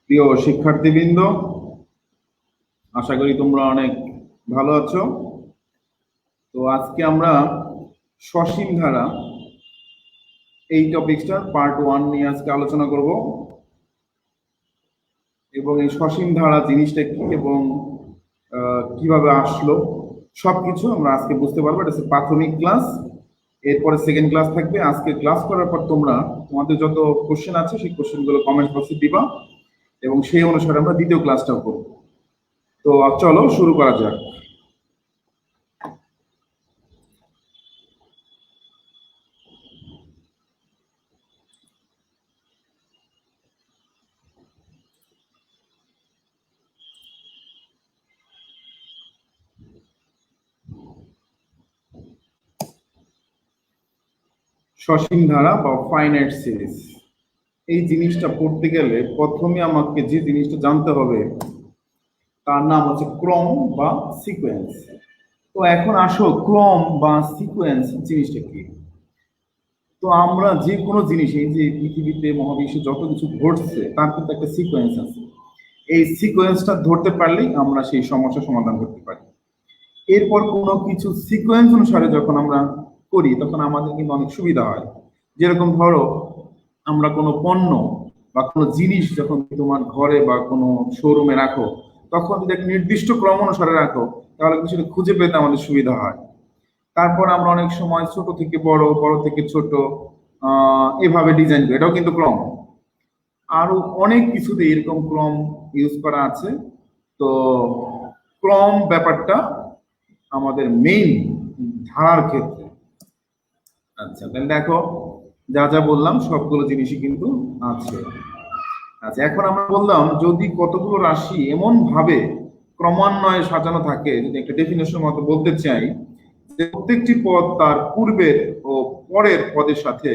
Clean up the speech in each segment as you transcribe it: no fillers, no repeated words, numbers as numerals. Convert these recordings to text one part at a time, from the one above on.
প্রিয় শিক্ষার্থীবৃন্দ, আশা করি তোমরা অনেক ভালো আছো। তো আজকে আমরা সসীম ধারা এই টপিকটার পার্ট 1 নিয়ে আজকে আলোচনা করব এবং এই সসীম ধারা জিনিসটা কি এবং কিভাবে আসলো সবকিছু আমরা আজকে বুঝতে পারবো। এটা হচ্ছে প্রাথমিক ক্লাস, এরপরে সেকেন্ড ক্লাস থাকবে। আজকে ক্লাস করার পর তোমরা তোমাদের যত কোশ্চেন আছে সেই কোশ্চেনগুলো কমেন্ট বক্সে দিবা এবং সেই অনুসারে আমরা দ্বিতীয় ক্লাসটাও করব। তো চলো শুরু করা যাক। সসীম ধারা বা ফাইনাইট সিরিজ, এই জিনিসটা পড়তে গেলে প্রথমে আমাকে যে জিনিসটা জানতে হবে তার নাম হচ্ছে ক্রম বা সিকোয়েন্স। তো এখন আসো, ক্রম বা সিকোয়েন্স জিনিসটা কি। তো আমরা যে কোনো জিনিস, এই যে পৃথিবীতে মহাবিশ্বে যত কিছু ঘটছে তার কিন্তু একটা সিকোয়েন্স আছে। এই সিকোয়েন্সটা ধরতে পারলেই আমরা সেই সমস্যার সমাধান করতে পারি। এরপর কোনো কিছু সিকোয়েন্স অনুসারে যখন আমরা করি তখন আমাদের কিন্তু অনেক সুবিধা হয়। যেরকম ধরো, আমরা কোনো পণ্য বা কোনো জিনিস যখন তোমার ঘরে বা কোনো শোরুমে রাখো, তখন যদি একটা নির্দিষ্ট ক্রম অনুসারে রাখো তাহলে কিন্তু সেটা খুঁজে পেতে আমাদের সুবিধা হয়। তারপর আমরা অনেক সময় ছোট থেকে বড়, বড় থেকে ছোট এভাবে ডিজাইন করি, এটাও কিন্তু ক্রম। আরো অনেক কিছুতে এরকম ক্রম ইউজ করা আছে। তো ক্রম ব্যাপারটা আমাদের মেইন ধারার ক্ষেত্রে। আচ্ছা, তাহলে দেখো, যা যা বললাম সবগুলো জিনিসই কিন্তু আছে। আচ্ছা, এখন আমরা বললাম যদি কতগুলো রাশি এমন ভাবে ক্রমান্বয়ে সাজানো থাকে, যদি একটা ডেফিনেশন মতো বলতে চাই যে প্রত্যেকটি পদ তার পূর্বের ও পরের পদের সাথে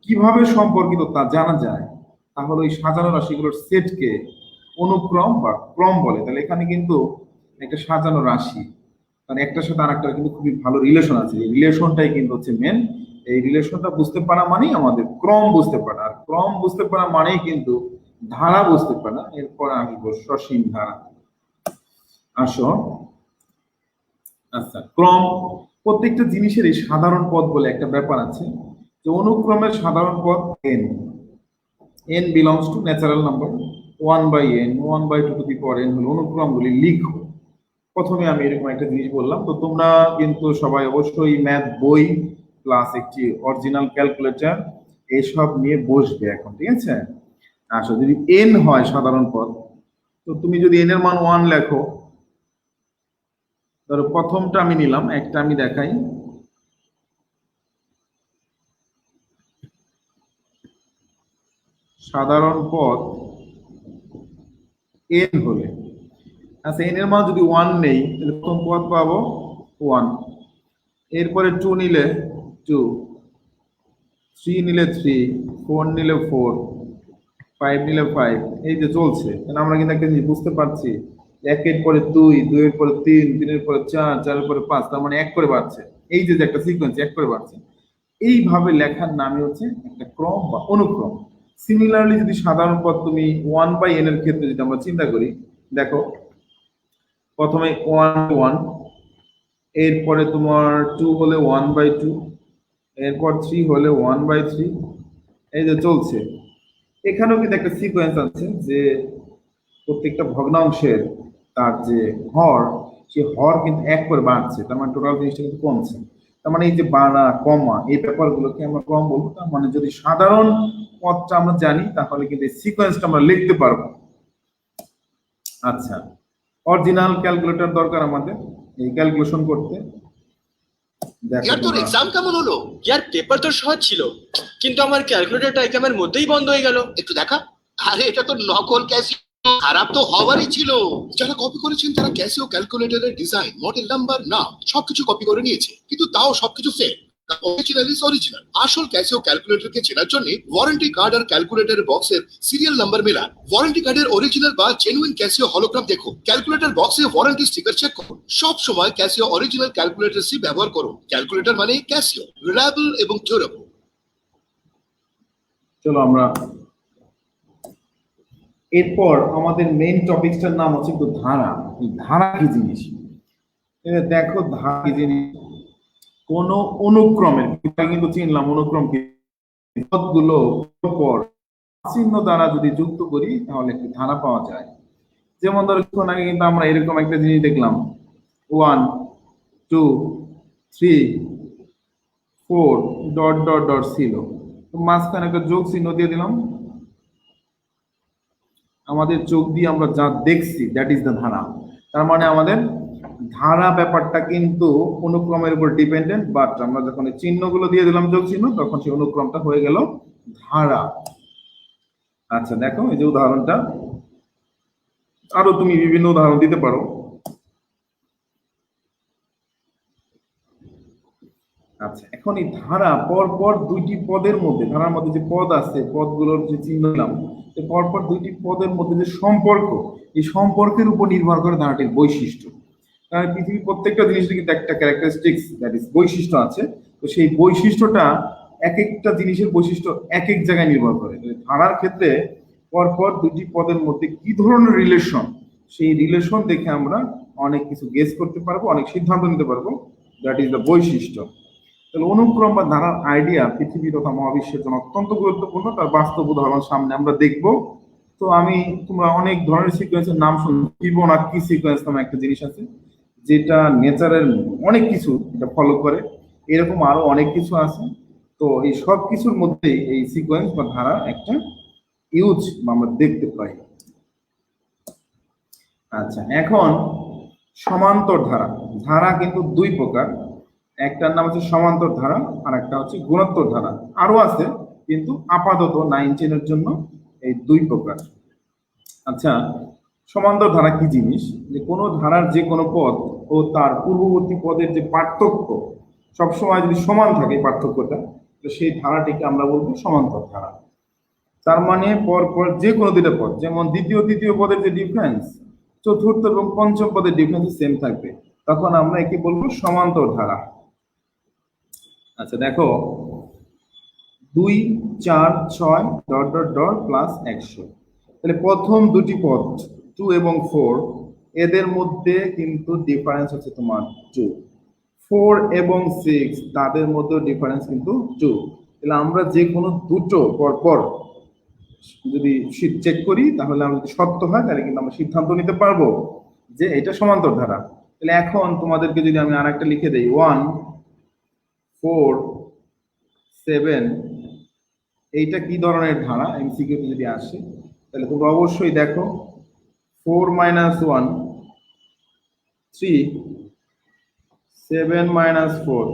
কিভাবে সম্পর্কিত তা জানা যায়, তাহলে ওই সাজানো রাশিগুলোর সেটকে অনুক্রম বা ক্রম বলে। তাহলে এখানে কিন্তু একটা সাজানো রাশি, মানে একটার সাথে আরেকটার কিন্তু খুবই ভালো রিলেশন আছে। এই রিলেশনটাই কিন্তু হচ্ছে মেন। এই রিলেশনটা বুঝতে পারা মানেই আমাদের ক্রম বুঝতে পারা, আর ক্রম বুঝতে পারা মানেই কিন্তু ধারা বুঝতে পারা। এরপর আসবো সসীম ধারা। আসো, আচ্ছা, ক্রম, প্রত্যেকটা জিনিসেরই সাধারণ পদ বলে একটা ব্যাপার আছে। যে অনুক্রমের সাধারণ পদ N, n belongs to natural number 1 by n, 1 by 2 to the power n হলো অনুক্রমগুলি লিখো। প্রথমে আমি এরকম একটা জিনিস বললাম। তো তোমরা কিন্তু সবাই অবশ্যই ম্যাথ বই প্লাস একটি অরিজিনাল ক্যালকুলেটর এসব নিয়ে বসবে এখন, ঠিক আছে? আসলে যদি n হয় সাধারণ পদ, তো তুমি যদি n এর মান 1 লেখো, ধরো প্রথমটা আমি নিলাম, একটা আমি দেখাই। সাধারণ পদ n হলে, আচ্ছা, n এর মান যদি 1 নেই তাহলে প্রথম পদ পাবো 1, এরপরে 2 নিলে 2, 3 নিলে 3, 4 নিলে 4, 5 নিলে 5, এই যে চলছে। তাহলে আমরা কিন্তু একটা জিনিস বুঝতে পারছি, একের পরে 2, 2 এর পরে 3, 3 এর পরে 4, 4 এর পরে 5, তার মানে এক করে বাড়ছে। এই যে একটা সিকোয়েন্স এক করে বাড়ছে, এইভাবে লেখার নামই হচ্ছে একটা ক্রম বা অনুক্রম। সিমিলারলি যদি সাধারণ পদ তুমি 1 বাই n এর ক্ষেত্রে যদি আমরা চিন্তা করি, দেখো প্রথমে 1 1, এরপরে তোমার 2 হলে 1 বাই 2, এরপর 3 হলে 1 বাই 3, এই যে চলছে। এখানেও কিন্তু একটা সিকোয়েন্স আছে যে প্রত্যেকটা ভগ্নাংশের তার যে হর, সেই হর কিন্তু এক করে বাড়ছে, তার মানে টোটাল জিনিসটা কিন্তু কমছে। তার মানে এই যে বাড়া কমা এই ব্যাপারগুলোকে আমরা কম বলবো। তার মানে যদি সাধারণ পদটা আমরা জানি তাহলে কিন্তু এই সিকোয়েন্সটা আমরা লিখতে পারবো। আচ্ছা, অরিজিনাল ক্যালকুলেটর দরকার আমাদের এই ক্যালকুলেশন করতে। यार তোর এক্সাম কেমন হলো? यार পেপার তো সহজ ছিল, কিন্তু আমার ক্যালকুলেটরটা এক্সামের মধ্যেই বন্ধ হয়ে গেল। একটু দেখা। আরে এটা তো নকল ক্যাসিও, খারাপ তো হওয়ারই ছিল। যারা কপি করেছেন তারা ক্যাসিও ক্যালকুলেটরের ডিজাইন, মডেল নাম্বার, নাম সবকিছু কপি করে নিয়েছে, কিন্তু তাও সবকিছু ফেক। Original is original. আসল ক্যাসিও ক্যালকুলেটরকে চেনার জন্য ওয়ারেন্টি কার্ড আর ক্যালকুলেটর বক্সের সিরিয়াল নাম্বার মেলান। ওয়ারেন্টি কার্ডের অরিজিনাল বা জেনুইন ক্যাসিও হলোগ্রাম দেখুন। ক্যালকুলেটর বক্সে ওয়ারেন্টি স্টিকার চেক করুন। সব সময় ক্যাসিও অরিজিনাল ক্যালকুলেটর সি ব্যবহার করুন। ক্যালকুলেটর মানে ক্যাসিও, রিলায়েবল এবং ডিউরেবল। চলো আমরা এরপর আমাদের মেইন টপিকটার নাম হচ্ছে কিন্তু ধারা। এই ধারা কি জিনিস? দেখো ধারা কি জিনিস, কোন অনুক্রমের কিন্তু চিনলাম অনুক্রম কি, পদগুলো পর চিহ্ন দ্বারা যদি যুক্ত করি তাহলে একটি ধারা পাওয়া যায়। যেমন ধরো কিছুক্ষণ আগে কিন্তু আমরা এরকম একটা জিনিস দেখলাম, 1 2 3 4 ডট ডট ডট ছিল, তো মাঝখানে একটা যোগ চিহ্ন দিয়ে দিলাম। আমাদের চোখ দিয়ে আমরা যা দেখছি দ্যাট ইজ দ্য ধারা। তার মানে আমাদের ধারা ব্যাপারটা কিন্তু অনুক্রমের উপর ডিপেন্ডেন্ট, বাট আমরা যখন এই চিহ্নগুলো দিয়ে দিলাম যোগ চিহ্ন, তখন সেই অনুক্রমটা হয়ে গেল ধারা। আচ্ছা দেখো এই যে উদাহরণটা, আরো তুমি বিভিন্ন উদাহরণ দিতে পারো। আচ্ছা এখন এই ধারা পরপর দুইটি পদের মধ্যে, ধারার মধ্যে যে পদ আছে পদগুলোর যে চিহ্ন দিলাম, পরপর দুইটি পদের মধ্যে যে সম্পর্ক, এই সম্পর্কের উপর নির্ভর করে ধারাটির বৈশিষ্ট্য। কারণ পৃথিবীর প্রত্যেকটা জিনিসের কিন্তু একটা ক্যারেক্টারিস্টিক্স দ্যাট ইজ বৈশিষ্ট্য আছে, তো সেই বৈশিষ্ট্যটা এক একটা জিনিসের বৈশিষ্ট্য এক এক জায়গায় নির্ভর করে। ধারার ক্ষেত্রে পরপর দুটি পদের মধ্যে কি ধরনের রিলেশন, সেই রিলেশন দেখে আমরা অনেক কিছু গেস করতে পারবো, অনেক সিদ্ধান্ত নিতে পারবো, দ্যাট ইজ দ্য বৈশিষ্ট্য। তাহলে অনুক্রম বা ধারার আইডিয়া পৃথিবী তথা মহাবিশ্বের জন্য অত্যন্ত গুরুত্বপূর্ণ, তার বাস্তব উদাহরণ সামনে আমরা দেখব। তো আমি, তোমরা অনেক ধরনের সিকোয়েন্সের নাম শুনছো, ফিবোনাক্সি সিকোয়েন্স নামে একটা জিনিস আছে যেটা নেচারের অনেক কিছু এটা ফলো করে, এরকম আরো অনেক কিছু আছে। তো এই সব কিছুর মধ্যে এই সিকোয়েন্স বা ধারা একটা ইউজ আমরা দেখতে পাই। আচ্ছা এখন সমান্তর ধারা, ধারা কিন্তু দুই প্রকার, একটার নাম হচ্ছে সমান্তর ধারা আর একটা হচ্ছে গুণোত্তর ধারা, আরো আছে কিন্তু আপাতত 9-10 এর জন্য এই দুই প্রকার। আচ্ছা সমান্তর ধারা কি জিনিস, যে কোনো ধারার যে কোনো পদ ও তার পূর্ববর্তী পদের যে পার্থক্য সবসময় যদি সমান থাকে পার্থক্যটা, তো সেই ধারাটিকে আমরা বলবো সমান্তর ধারা। তার মানে পরপর যে কোনো দুইটা পদ, যেমন দ্বিতীয় তৃতীয় পদের যে ডিফারেন্স, চতুর্থ এবং পঞ্চম পদের ডিফারেন্স সেম থাকবে, তখন আমরা একে বলবো সমান্তর ধারা। আচ্ছা দেখো 2 4 6 ডট ডট ডট প্লাস 100, তাহলে প্রথম দুটি পদ 2 এবং 4 এদের মধ্যে কিন্তু ডিফারেন্স হচ্ছে তোমার 2, 4 এবং 6 তাদের মধ্যে ডিফারেন্স কিন্তু 2। তাহলে আমরা যে কোনো দুটো পরপর যদি চেক করি, তাহলে আমরা যদি সত্য হয় তাহলে কিন্তু আমরা সিদ্ধান্ত নিতে পারবো যে এটা সমান্তর ধারা। তাহলে এখন তোমাদেরকে যদি আমি আরেকটা লিখে দেই 1 4 7, এইটা কি ধরনের ধারা এমসিকিউ তে যদি আসে, তাহলে তোমরা অবশ্যই দেখো 4 - 1 3, 7 - 4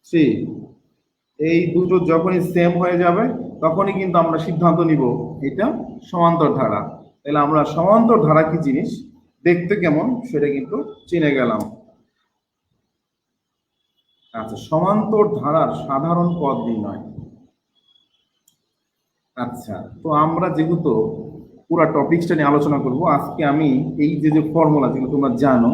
3, এই দুটো যখনই সেম হয়ে যাবে তখনই কিন্তু আমরা সিদ্ধান্ত নিব এটা সমান্তর ধারা। তাহলে আমরা সমান্তর ধারা কি জিনিস, দেখতে কেমন সেটা কিন্তু চিনে গেলাম। আচ্ছা সমান্তর ধারার সাধারণ পদ নির্ণয়। আচ্ছা তো আমরা যেহেতু পুরো টপিকসটা নিয়ে আলোচনা করব, আজকে আমি এই যে যে ফর্মুলা যেগুলো তোমরা জানো,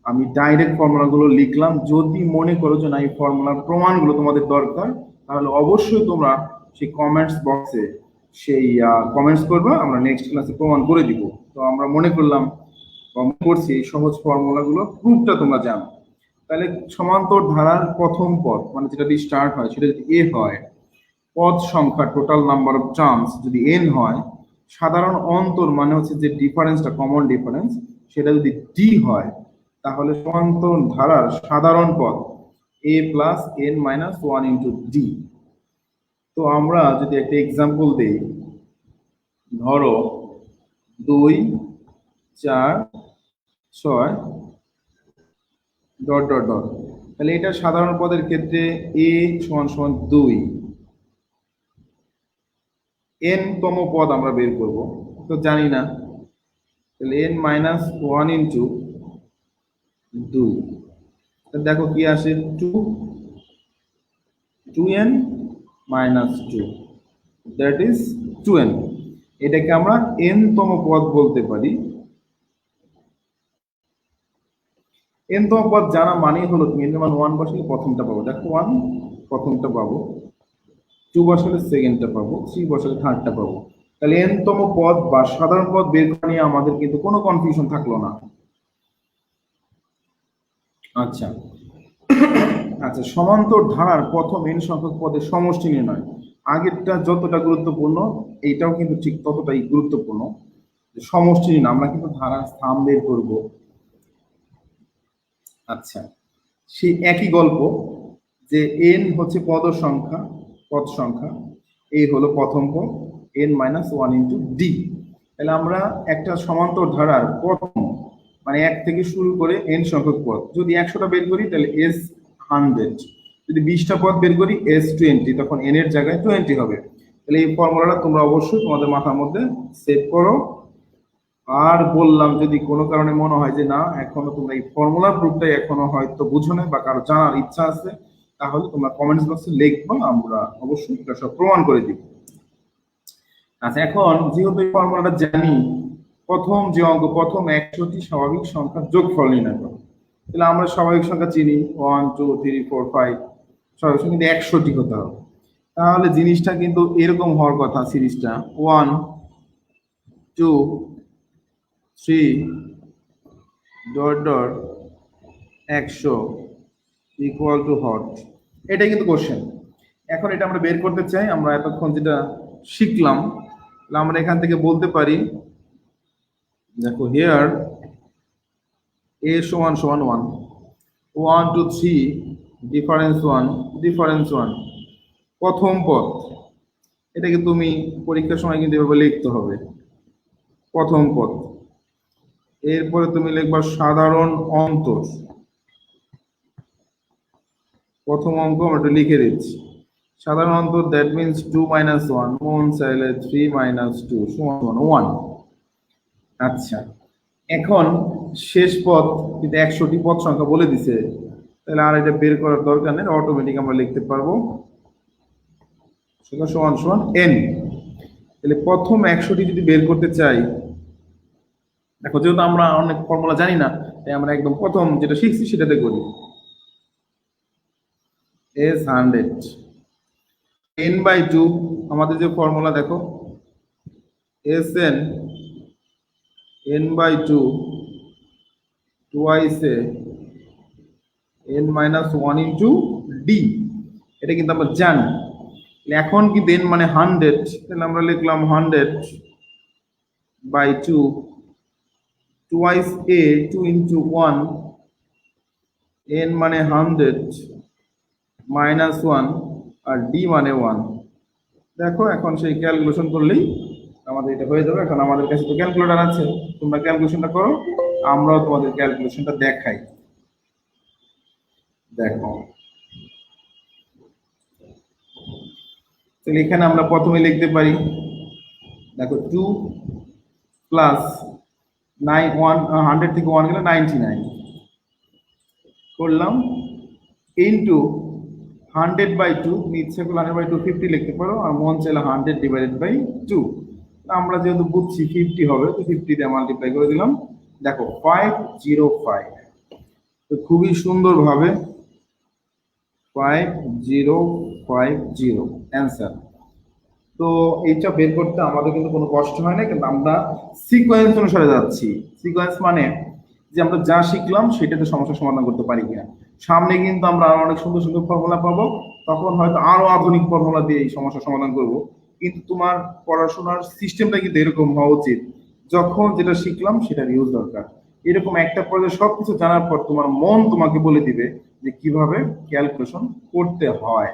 আমি ডাইরেক্ট ফর্মুলাগুলো লিখলাম। যদি মনে করো যে না এই ফর্মুলার প্রমাণগুলো তোমাদের দরকার, তাহলে অবশ্যই তোমরা সেই কমেন্টস বক্সে সেই কমেন্টস করবে, আমরা নেক্সট ক্লাসে প্রমাণ করে দিব। তো আমরা মনে করলাম করছি এই সহজ ফর্মুলাগুলো প্রুফটা তোমরা জানো। তাহলে সমান্তর ধারার প্রথম পদ মানে যেটা দিয়ে স্টার্ট হয় সেটা যদি এ হয়, পদ সংখ্যা টোটাল নাম্বার অফ টার্মস যদি এন হয়, সাধারণ অন্তর মানে হচ্ছে যে ডিফারেন্সটা কমন ডিফারেন্স সেটা যদি ডি হয়, তাহলে সমান্তর ধারার সাধারণ পদ a plus n minus 1 into D. তো আমরা যদি একটা এক্সাম্পল দেই, ধরো 2 4 6 ডট ডট ডট, তাহলে এটা সাধারণ পদের ক্ষেত্রে a সমান সমান 2, n তম পদ আমরা বের করব, তো জানি না, তাহলে n মাইনাস 1 ইন্টু 2, দেখো কি আসে 2n minus 2, that is 2n। এটাকে আমরা n তম পদ বলতে পারি। n তম পদ জানা মানে হলো তুমি n মান 1 বসালে প্রথমটা পাবো, দেখো 1 প্রথমটা পাবো, 2 বসালে সেকেন্ডটা পাবো, 3 বসালে থার্ডটা পাবো। তাহলে এনতম পদ বা সাধারণ পদ বের করা নিয়ে আমাদের কিন্তু কোনো কনফিউশন থাকলো না। আচ্ছা আচ্ছা, সমান্তর ধারার প্রথম এন সংখ্যক পদের সমষ্টি নির্ণয়। আগেরটা যতটা গুরুত্বপূর্ণ এইটাও কিন্তু ঠিক ততটাই গুরুত্বপূর্ণ। সমষ্টি নির্ণয় আমরা কিন্তু ধারার স্থান বের করব। আচ্ছা, সেই একই গল্প যে এন হচ্ছে পদ সংখ্যা, এই হলো প্রথম পদ, N minus one into D. তাহলে আমরা একটা সমান্তর ধারার প্রথম মানে 1 থেকে শুরু করে এন সংখ্যক পদ, যদি 100টা বের করি তাহলে এস 100, যদি 20টা পদ বের করি এস 20, তখন এন এর জায়গায় 20 হবে। তাহলে এই ফর্মুলাটা তোমরা অবশ্যই তোমাদের মাথার মধ্যে সেভ করো। আর বললাম যদি কোনো কারণে মনে হয় যে না এখনো তোমরা এই ফর্মুলার প্রুফটাই এখনো হয়তো বুঝো না বা কারো জানার ইচ্ছা আছে, তাহলে তোমরা কমেন্টস বক্সে লিখবা, আমরা অবশ্যই এটা সব প্রমাণ করে দিব। আচ্ছা, এখন যেহেতু এই ফর্মুলাটা জানি, প্রথম যে অঙ্ক, প্রথম 100টি স্বাভাবিক সংখ্যার যোগফল নির্ণয় করো। তাহলে আমরা স্বাভাবিক সংখ্যা চিনি 1 2 3 4 5, স্বাভাবিক সংখ্যা কিন্তু 100টি হতে হবে। তাহলে জিনিসটা কিন্তু এরকম হওয়ার কথা, সিরিজটা 1 2 3 dot dot 100 equal too hot. এটা কিন্তু কোশ্চেন। এখন এটা আমরা বের করতে চাই, আমরা এতক্ষণ যেটা শিখলাম আমরা এখান থেকে বলতে পারি, দেখো হিয়ার a সমান সমান 1 1 2 3 ডিফারেন্স 1 প্রথম পদ। এটাকে তুমি পরীক্ষার সময় কিন্তু এভাবে লিখতে হবে, প্রথম পদ। এরপরে তুমি লিখবা সাধারণ অন্তর, প্রথম অঙ্ক আমরা লিখে দিচ্ছি সাধারণ অন্তর, দ্যাট মিনস 2 মাইনাস 1 মন চাইলে 3 মাইনাস 2 সমান 1। আচ্ছা, এখন শেষ পদ কিন্তু 100টি পদ সংখ্যা বলে দিছে, তাহলে আর এটা বের করার দরকার নেই, অটোমেটিক আমরা লিখতে পারবো সেটা সমান সমান n। তাহলে প্রথম 100টি যদি বের করতে চাই, দেখো যেহেতু আমরা অনেক ফর্মুলা জানি না, তাই আমরা একদম প্রথম যেটা শিখছি সেটাতে করি। s 100 n/2, আমাদের যে ফর্মুলা দেখো sn n/2 twice n minus 1 into d, এটা কিন্তু আমরা জানি। এখন কিন্তু n মানে 100, তাহলে আমরা লিখলাম 100/2 twice a 2 into 1, n মানে 100 minus 1 আর d মানে 1। দেখো এখন সেই ক্যালকুলেশন করলেই আমাদের এটা হয়ে যাবে। এখন আমাদের কাছে তো ক্যালকুলেটর আছে, তোমরা ক্যালকুলেশনটা করো, আমরাও তোমাদের ক্যালকুলেশনটা দেখাই। দেখো তাহলে এখানে আমরা প্রথমে লিখতে পারি, দেখো 2 প্লাস 100 থেকে 1 গেলে 99 করলাম, ইন্টু 100/2, তুমি ইচ্ছে করলে 100/2 50 লিখতে পারো, আর মন চাইলে 100/2। আমরা যেহেতু বুঝছি 50 হবে, তো 50 দিয়ে মাল্টিপ্লাই করে দিলাম। দেখো 505, তো খুবই সুন্দরভাবে 5050 অ্যান্সার। তো এইটা বের করতে আমাদের কিন্তু কোনো কষ্ট হয় না, কিন্তু আমরা সিকোয়েন্স অনুসারে যাচ্ছি। সিকোয়েন্স মানে যে আমরা যা শিখলাম সেটাতে সমস্যার সমাধান করতে পারি কিনা। সামনে কিন্তু আমরা আরো অনেক সুন্দর সুন্দর ফর্মুলা পাবো, তখন হয়তো আরো আধুনিক ফর্মুলা দিয়ে এই সমস্যার সমাধান করব। কিন্তু তোমার পড়াশোনার সিস্টেমটা কিন্তু এরকম হওয়া উচিত, যখন যেটা শিখলাম সেটার ইউজ দরকার। এরকম একটা পর্যায়ে সবকিছু জানার পর তোমার মন তোমাকে বলে দিবে যে কিভাবে ক্যালকুলেশন করতে হয়।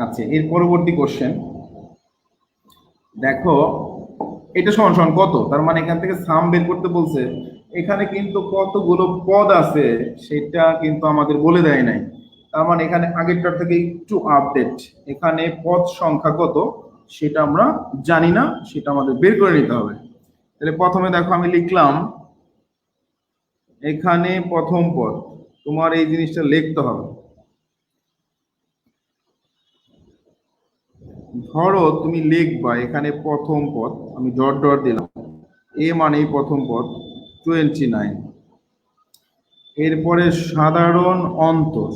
আচ্ছা, এর পরবর্তী কোশ্চেন দেখো, এটা সমান সমান কত, তার মানে এখান থেকে সাম বের করতে বলছে। এখানে কিন্তু কতগুলো পদ আছে সেটা কিন্তু আমাদের বলে দেয় নাই, তার মানে এখানে আগেরটার থেকে একটু আপডেট। এখানে পদ সংখ্যা কত সেটা আমরা জানি না, সেটা আমাদের বের করে নিতে হবে। তাহলে প্রথমে দেখো আমি লিখলাম এখানে প্রথম পদ, তোমার এই জিনিসটা লিখতে হবে। ধরো তুমি লিখবা এখানে প্রথম পদ, আমি ডট ডট দিলাম, এ মানে প্রথম পদ 29, এরপরে সাধারণ অন্তর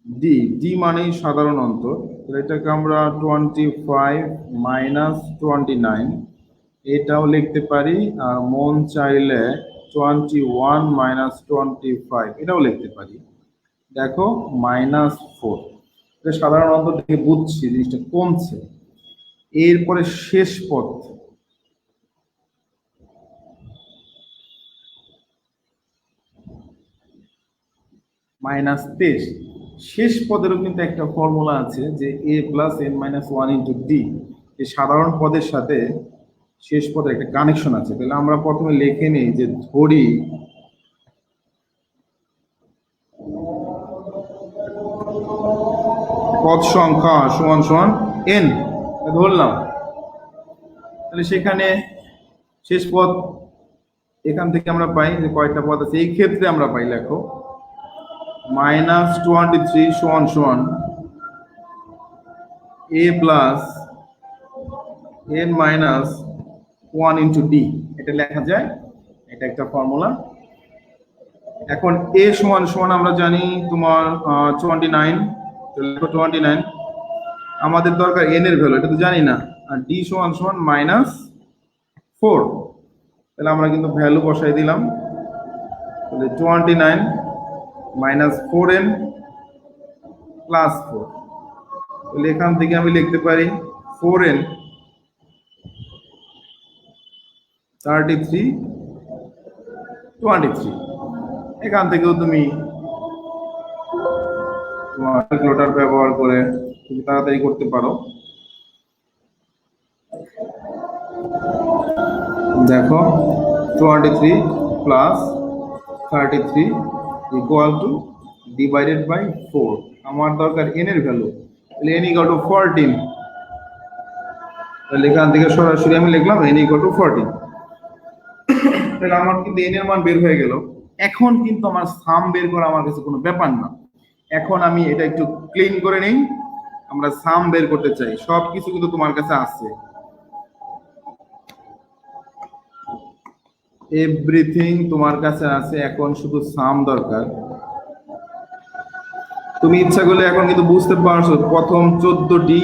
ডি, ডি মানেই সাধারণ অন্তর। এটাকে আমরা 25 মাইনাস 29 এটাও লিখতে পারি, আর মন চাইলে 21 মাইনাস 25 এটাও লিখতে পারি। দেখো -4, এটা সাধারণ অন্তর থেকে বুঝছি জিনিসটা কমছে। এরপরে শেষ পদ -23, শেষ পদেরও কিন্তু একটা ফর্মুলা আছে যে a plus n minus 1 into D, এই সাধারণ পদের সাথে শেষ পদের একটা কানেকশন আছে। তাহলে আমরা প্রথমে লিখে নিই যে ধরি পদ সংখ্যা সমান সমান n, ধরলাম। তাহলে সেখানে শেষ পদ এখান থেকে আমরা পাই যে কয়টা পদ আছে, এই ক্ষেত্রে আমরা পাই, লেখো -23 সমান সমান a plus n minus 1 into D, এটা লেখা যায়, এটা একটা ফর্মুলা। এখন a সমান সমান আমরা জানি তোমার 29, তো লেখো 29, আমাদের দরকার n এর ভ্যালু, এটা তো জানি না, আর d সমান সমান -4, তাহলে আমরা কিন্তু ভ্যালু বসাই দিলাম। তাহলে 29 মাইনাস 4n প্লাস 4, তাহলে এখান থেকে আমি লিখতে পারি 4n 33 23। এখান থেকেও তুমি তোমার ক্যালকুলেটর ব্যবহার করে তুমি তাড়াতাড়ি করতে পারো। দেখো 23 plus 33 equal to divided by 4, আমার দরকার n এর ভ্যালু, তাহলে n ইকুয়াল টু 14, তাহলে এখান থেকে সরাসরি আমি লিখলাম n ইকুয়াল টু 14। তাহলে আমার কিন্তু n এর মান বের হয়ে গেল। এখন কিন্তু আমার সাম বের করা আমার কাছে কোনো ব্যাপার না, এখন আমি এটা একটু ক্লিন করে নেই। আমরা সাম বের করতে চাই, সবকিছু কিন্তু তোমার কাছে আছে, এভরিথিং তোমার কাছে আছে, এখন শুধু সাম দরকার। তুমি ইচ্ছা করলে এখন কিন্তু বুঝতে পারছো প্রথম 14টি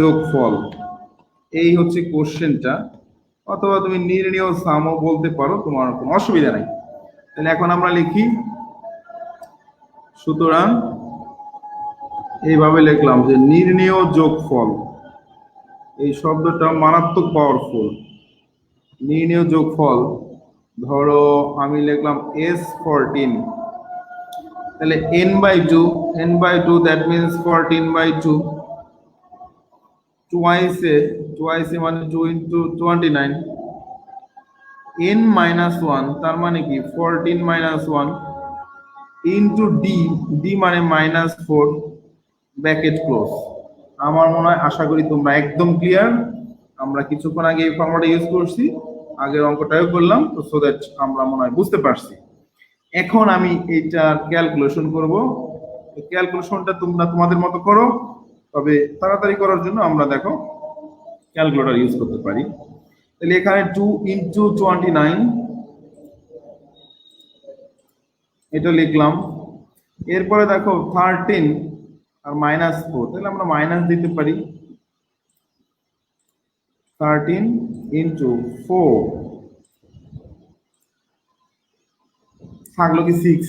যোগফল, এই হচ্ছে কোশ্চেনটা, অথবা তুমি নির্ণেয় সামও বলতে পারো, তোমার কোনো অসুবিধা নাই। তাহলে এখন আমরা লিখি, সুতরাং এইভাবে লিখলাম যে নির্ণেয় যোগফল, এই শব্দটা মারাত্মক পাওয়ারফুল। নির্ণেয় যোগফল ধরো আমি লিখলাম S14, তাহলে n/2, n/2 that means 14/2, twice মানে 2 ইন্টু 29, n-1 তার মানে কি 14-1 ইন্টু ডি মানে -4 ব্র্যাকেট ক্লোজ। আমার মনে হয়, আশা করি তোমরা একদম ক্লিয়ার। আমরা কিছুক্ষণ আগে এই ফর্মুলাটা ইউজ করছি, আগের অঙ্কটাও করলাম, তো সো দ্যাট আমরা মনে হয় বুঝতে পারছি। এখন আমি এইটা ক্যালকুলেশন করব, ক্যালকুলেশনটা তোমরা তোমাদের মতো করো, তবে তাড়াতাড়ি করার জন্য আমরা দেখো ক্যালকুলেটর ইউজ করতে পারি। তাহলে এখানে 2 ইন্টু 29 এটা লিখলাম। এরপরে দেখো 13 আর -4, তাহলে আমরা মাইনাস দিতে পারি, 13 ইন্টু 4 থাকলো কি 6,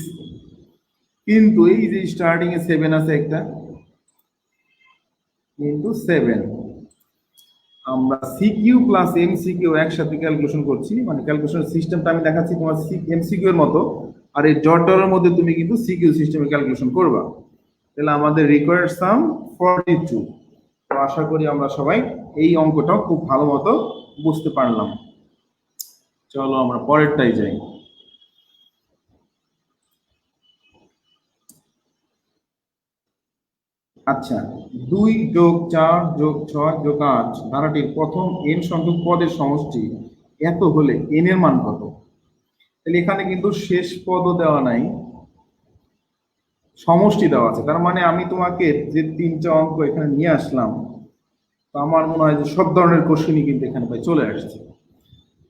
কিন্তু এই যে স্টার্টিং এ 7 আছে একটা, ইন্টু 7, আমরা সিকিউ প্লাস এমসিকিউ একসাথে ক্যালকুলেশন করছি, মানে ক্যালকুলেশন সিস্টেমটা আমি দেখাচ্ছি তোমার এমসিকিউ এর মতো, আর এই ডট ডটের মধ্যে তুমি কিন্তু সিকিউ সিস্টেমে ক্যালকুলেশন করবা। তাহলে আমাদের রিকোয়ার্ড সাম 42। তো আশা করি আমরা সবাই এই অঙ্কটাও খুব ভালো মতো বুঝতে পারলাম। চলো আমরা পরেরটাই যাই। আচ্ছা, 2 যোগ 4 যোগ 6 যোগ 8 ধারাটির প্রথম n সংখ্যক পদের সমষ্টি এত হলে n এর মান কত? তাহলে এখানে কিন্তু শেষ পদও দেওয়া নাই, সমষ্টি দেওয়া আছে। তার মানে আমি তোমাকে যে 3টা অঙ্ক এখানে নিয়ে আসলাম, তো আমার মনে হয় যে সব ধরনের কোশ্চেনই কিন্তু এখানে চলে আসছে।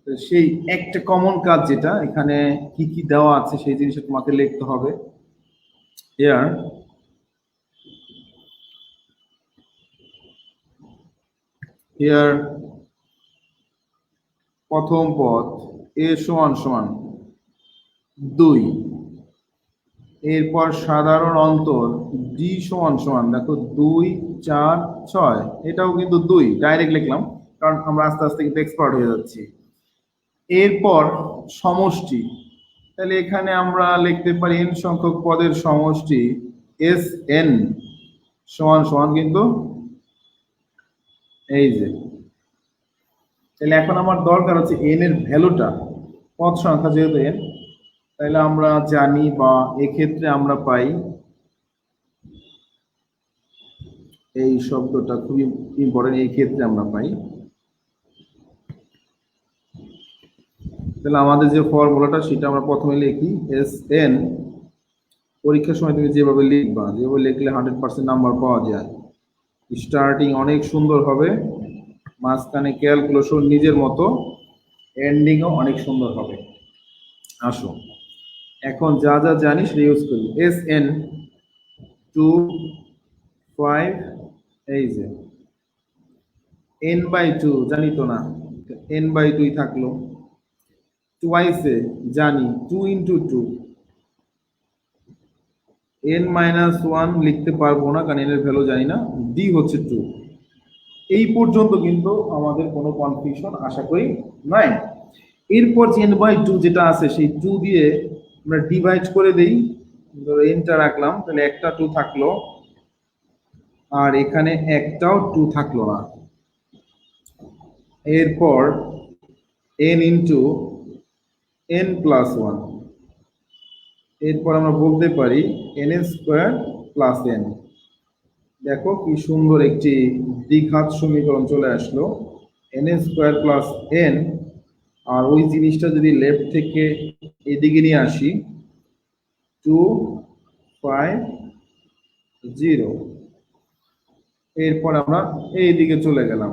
তো সেই একটা কমন কাজ যেটা এখানে কি কি দেওয়া আছে সেই জিনিসটা তোমাকে লিখতে হবে। হিয়ার হিয়ার প্রথম পদ এ সমান সমান 2, এরপর সাধারণ অন্তর ডি সমান সমান দেখো 2, 4, 6, এটাও কিন্তু 2 ডাইরেক্ট লিখলাম কারণ আমরা আস্তে আস্তে কিন্তু এক্সপার্ট হয়ে যাচ্ছি। এরপর সমষ্টি, তাহলে এখানে আমরা লিখতে পারি n সংখ্যক পদের সমষ্টি এস এন সমান সমান কিন্তু এই যে, তাহলে এখন আমার দরকার হচ্ছে n এর ভ্যালুটা, পদ সংখ্যা যেহেতু n, তাহলে আমরা জানি বা এক্ষেত্রে আমরা পাই এই শব্দটা খুবই ইম্পর্টেন্ট, এই ক্ষেত্রে আমরা পাই, তাহলে আমাদের যে ফর্মুলাটা সেটা আমরা প্রথমে লিখি এস এন, পরীক্ষার সময় তুমি যেভাবে লিখবা, যেভাবে লিখলে 100% নাম্বার পাওয়া যায়। স্টার্টিং অনেক সুন্দর হবে, মাঝখানে ক্যালকুলেশন নিজের মতো, এন্ডিংও অনেক সুন্দর হবে। আসো এখন যা যা জানি সেটা ইউজ করি। এস এন 2, 5, এই যে n/2 জানি তো না, n/2 থাকলো, টুয়াইসে জানি 2 × 2, n-1 লিখতে পারবো না কারণ n এর ভ্যালু জানি না, d হচ্ছে 2। এই পর্যন্ত কিন্তু আমাদের কোনো কনফিউশন আশা করি নাই। এরপর যে n/2 যেটা আছে সেই 2 দিয়ে আমরা ডিভাইড করে দেই, ধরো nটা রাখলাম, তাহলে একটা 2 থাকলো আর এখানে একটাও 2 থাকলো না। এরপর n × n+1, এরপর আমরা বলতে পারি n² + n। দেখো কি সুন্দর একটি দ্বিঘাত সমীকরণ চলে আসলো, n² + n, আর ওই জিনিসটা যদি লেফট থেকে এদিকে নিয়ে আসি 2, 5, 0, এরপর আমরা এইদিকে চলে গেলাম।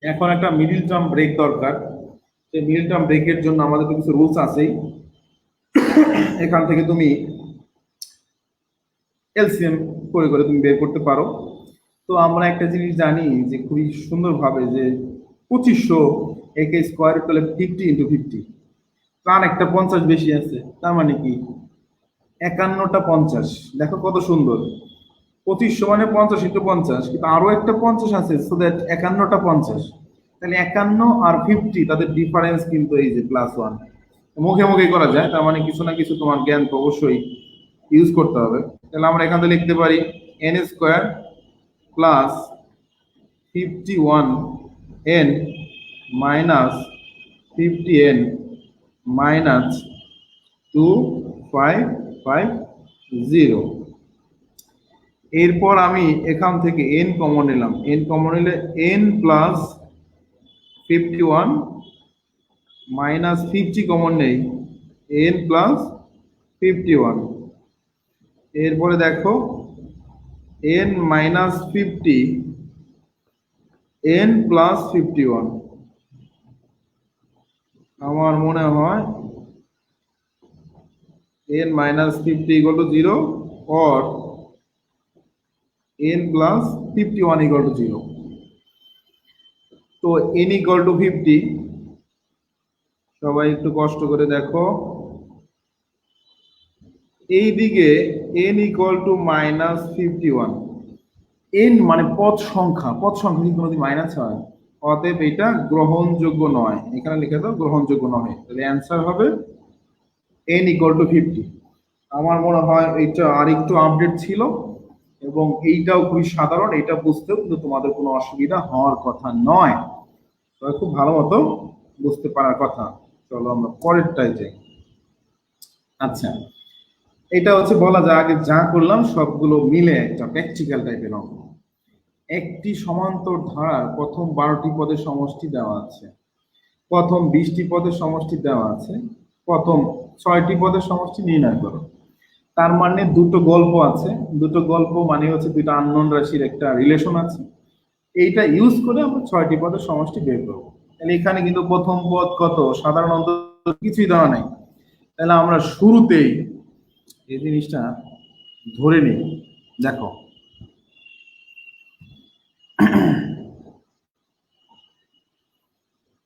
এখন একটা মিডল টার্ম ব্রেক দরকার, সেই মিডল টার্ম ব্রেকের জন্য আমাদের তো কিছু রুলস আছেই। এখান থেকে তুমি এলসিএম করে করে তুমি বের করতে পারো। তো আমরা একটা জিনিস জানি যে খুবই সুন্দরভাবে যে 2500 একে স্কোয়ার রুট করলে 50 × 50, কারণ একটা 50 বেশি আছে, তার মানে কি 51টা 50। দেখো কত সুন্দর, 2500 মানে 50 × 50, কিন্তু আরো একটা 50 আছে, সো দ্যাট 51টা 50। তাহলে 51 আর 50 তাদের ডিফারেন্স কিন্তু এই যে +1, মুখে মুখে করা যায়, তার মানে কিছু না কিছু তোমার জ্ঞান তো অবশ্যই ইউজ করতে হবে। তাহলে আমরা এখান থেকে লিখতে পারি n² + 51n - 50n - 2550। এরপর আমি এখান থেকে n কমন নিলাম, n কমন নিলে n + 51 - 50 কমন নেই, n + 51। এরপরে দেখো n - 50, n + 51, আমার মনে হয় n - 50 = 0 or n + 51 = 0। তো n = 50, সবাই একটু কষ্ট করে দেখো, এইদিকে n = -51, n মানে পদ সংখ্যা, পদ সংখ্যা কি কোনোদিন মাইনাস হয়? অতএব এটা গ্রহণযোগ্য নয়, এখানে লিখে দাও গ্রহণযোগ্য নয়। তাহলে অ্যান্সার হবে n = 50। আমার মনে হয় এটা আর একটু আপডেট ছিল এবং এইটাও খুবই সাধারণ, এটা বুঝতেও কিন্তু তোমাদের কোনো অসুবিধা হওয়ার কথা নয়, তবে খুব ভালো মতো বুঝতে পারার কথা। চলো আমরা পরেরটায় যাই। আচ্ছা, এটা হচ্ছে বলা যায় আগে যা করলাম সবগুলো মিলে একটা প্র্যাকটিক্যাল টাইপের অঙ্ক। একটি সমান্তর ধারার প্রথম 12টি পদের সমষ্টি দেওয়া আছে, প্রথম 20টি পদের সমষ্টি দেওয়া আছে, প্রথম 6টি পদের সমষ্টি নির্ণয় করো। তার মানে দুটো গল্প আছে, দুটো গল্প মানে হচ্ছে দুইটা আননোন রাশির একটা রিলেশন আছে, এইটা ইউজ করে আমরা 6টি পদের সমষ্টি বের করব। তাহলে এখানে কিন্তু প্রথম পদ কত, সাধারণ অন্তর কিছুই দেওয়া নাই। তাহলে আমরা শুরুতেই এই জিনিসটা ধরে নিই। দেখো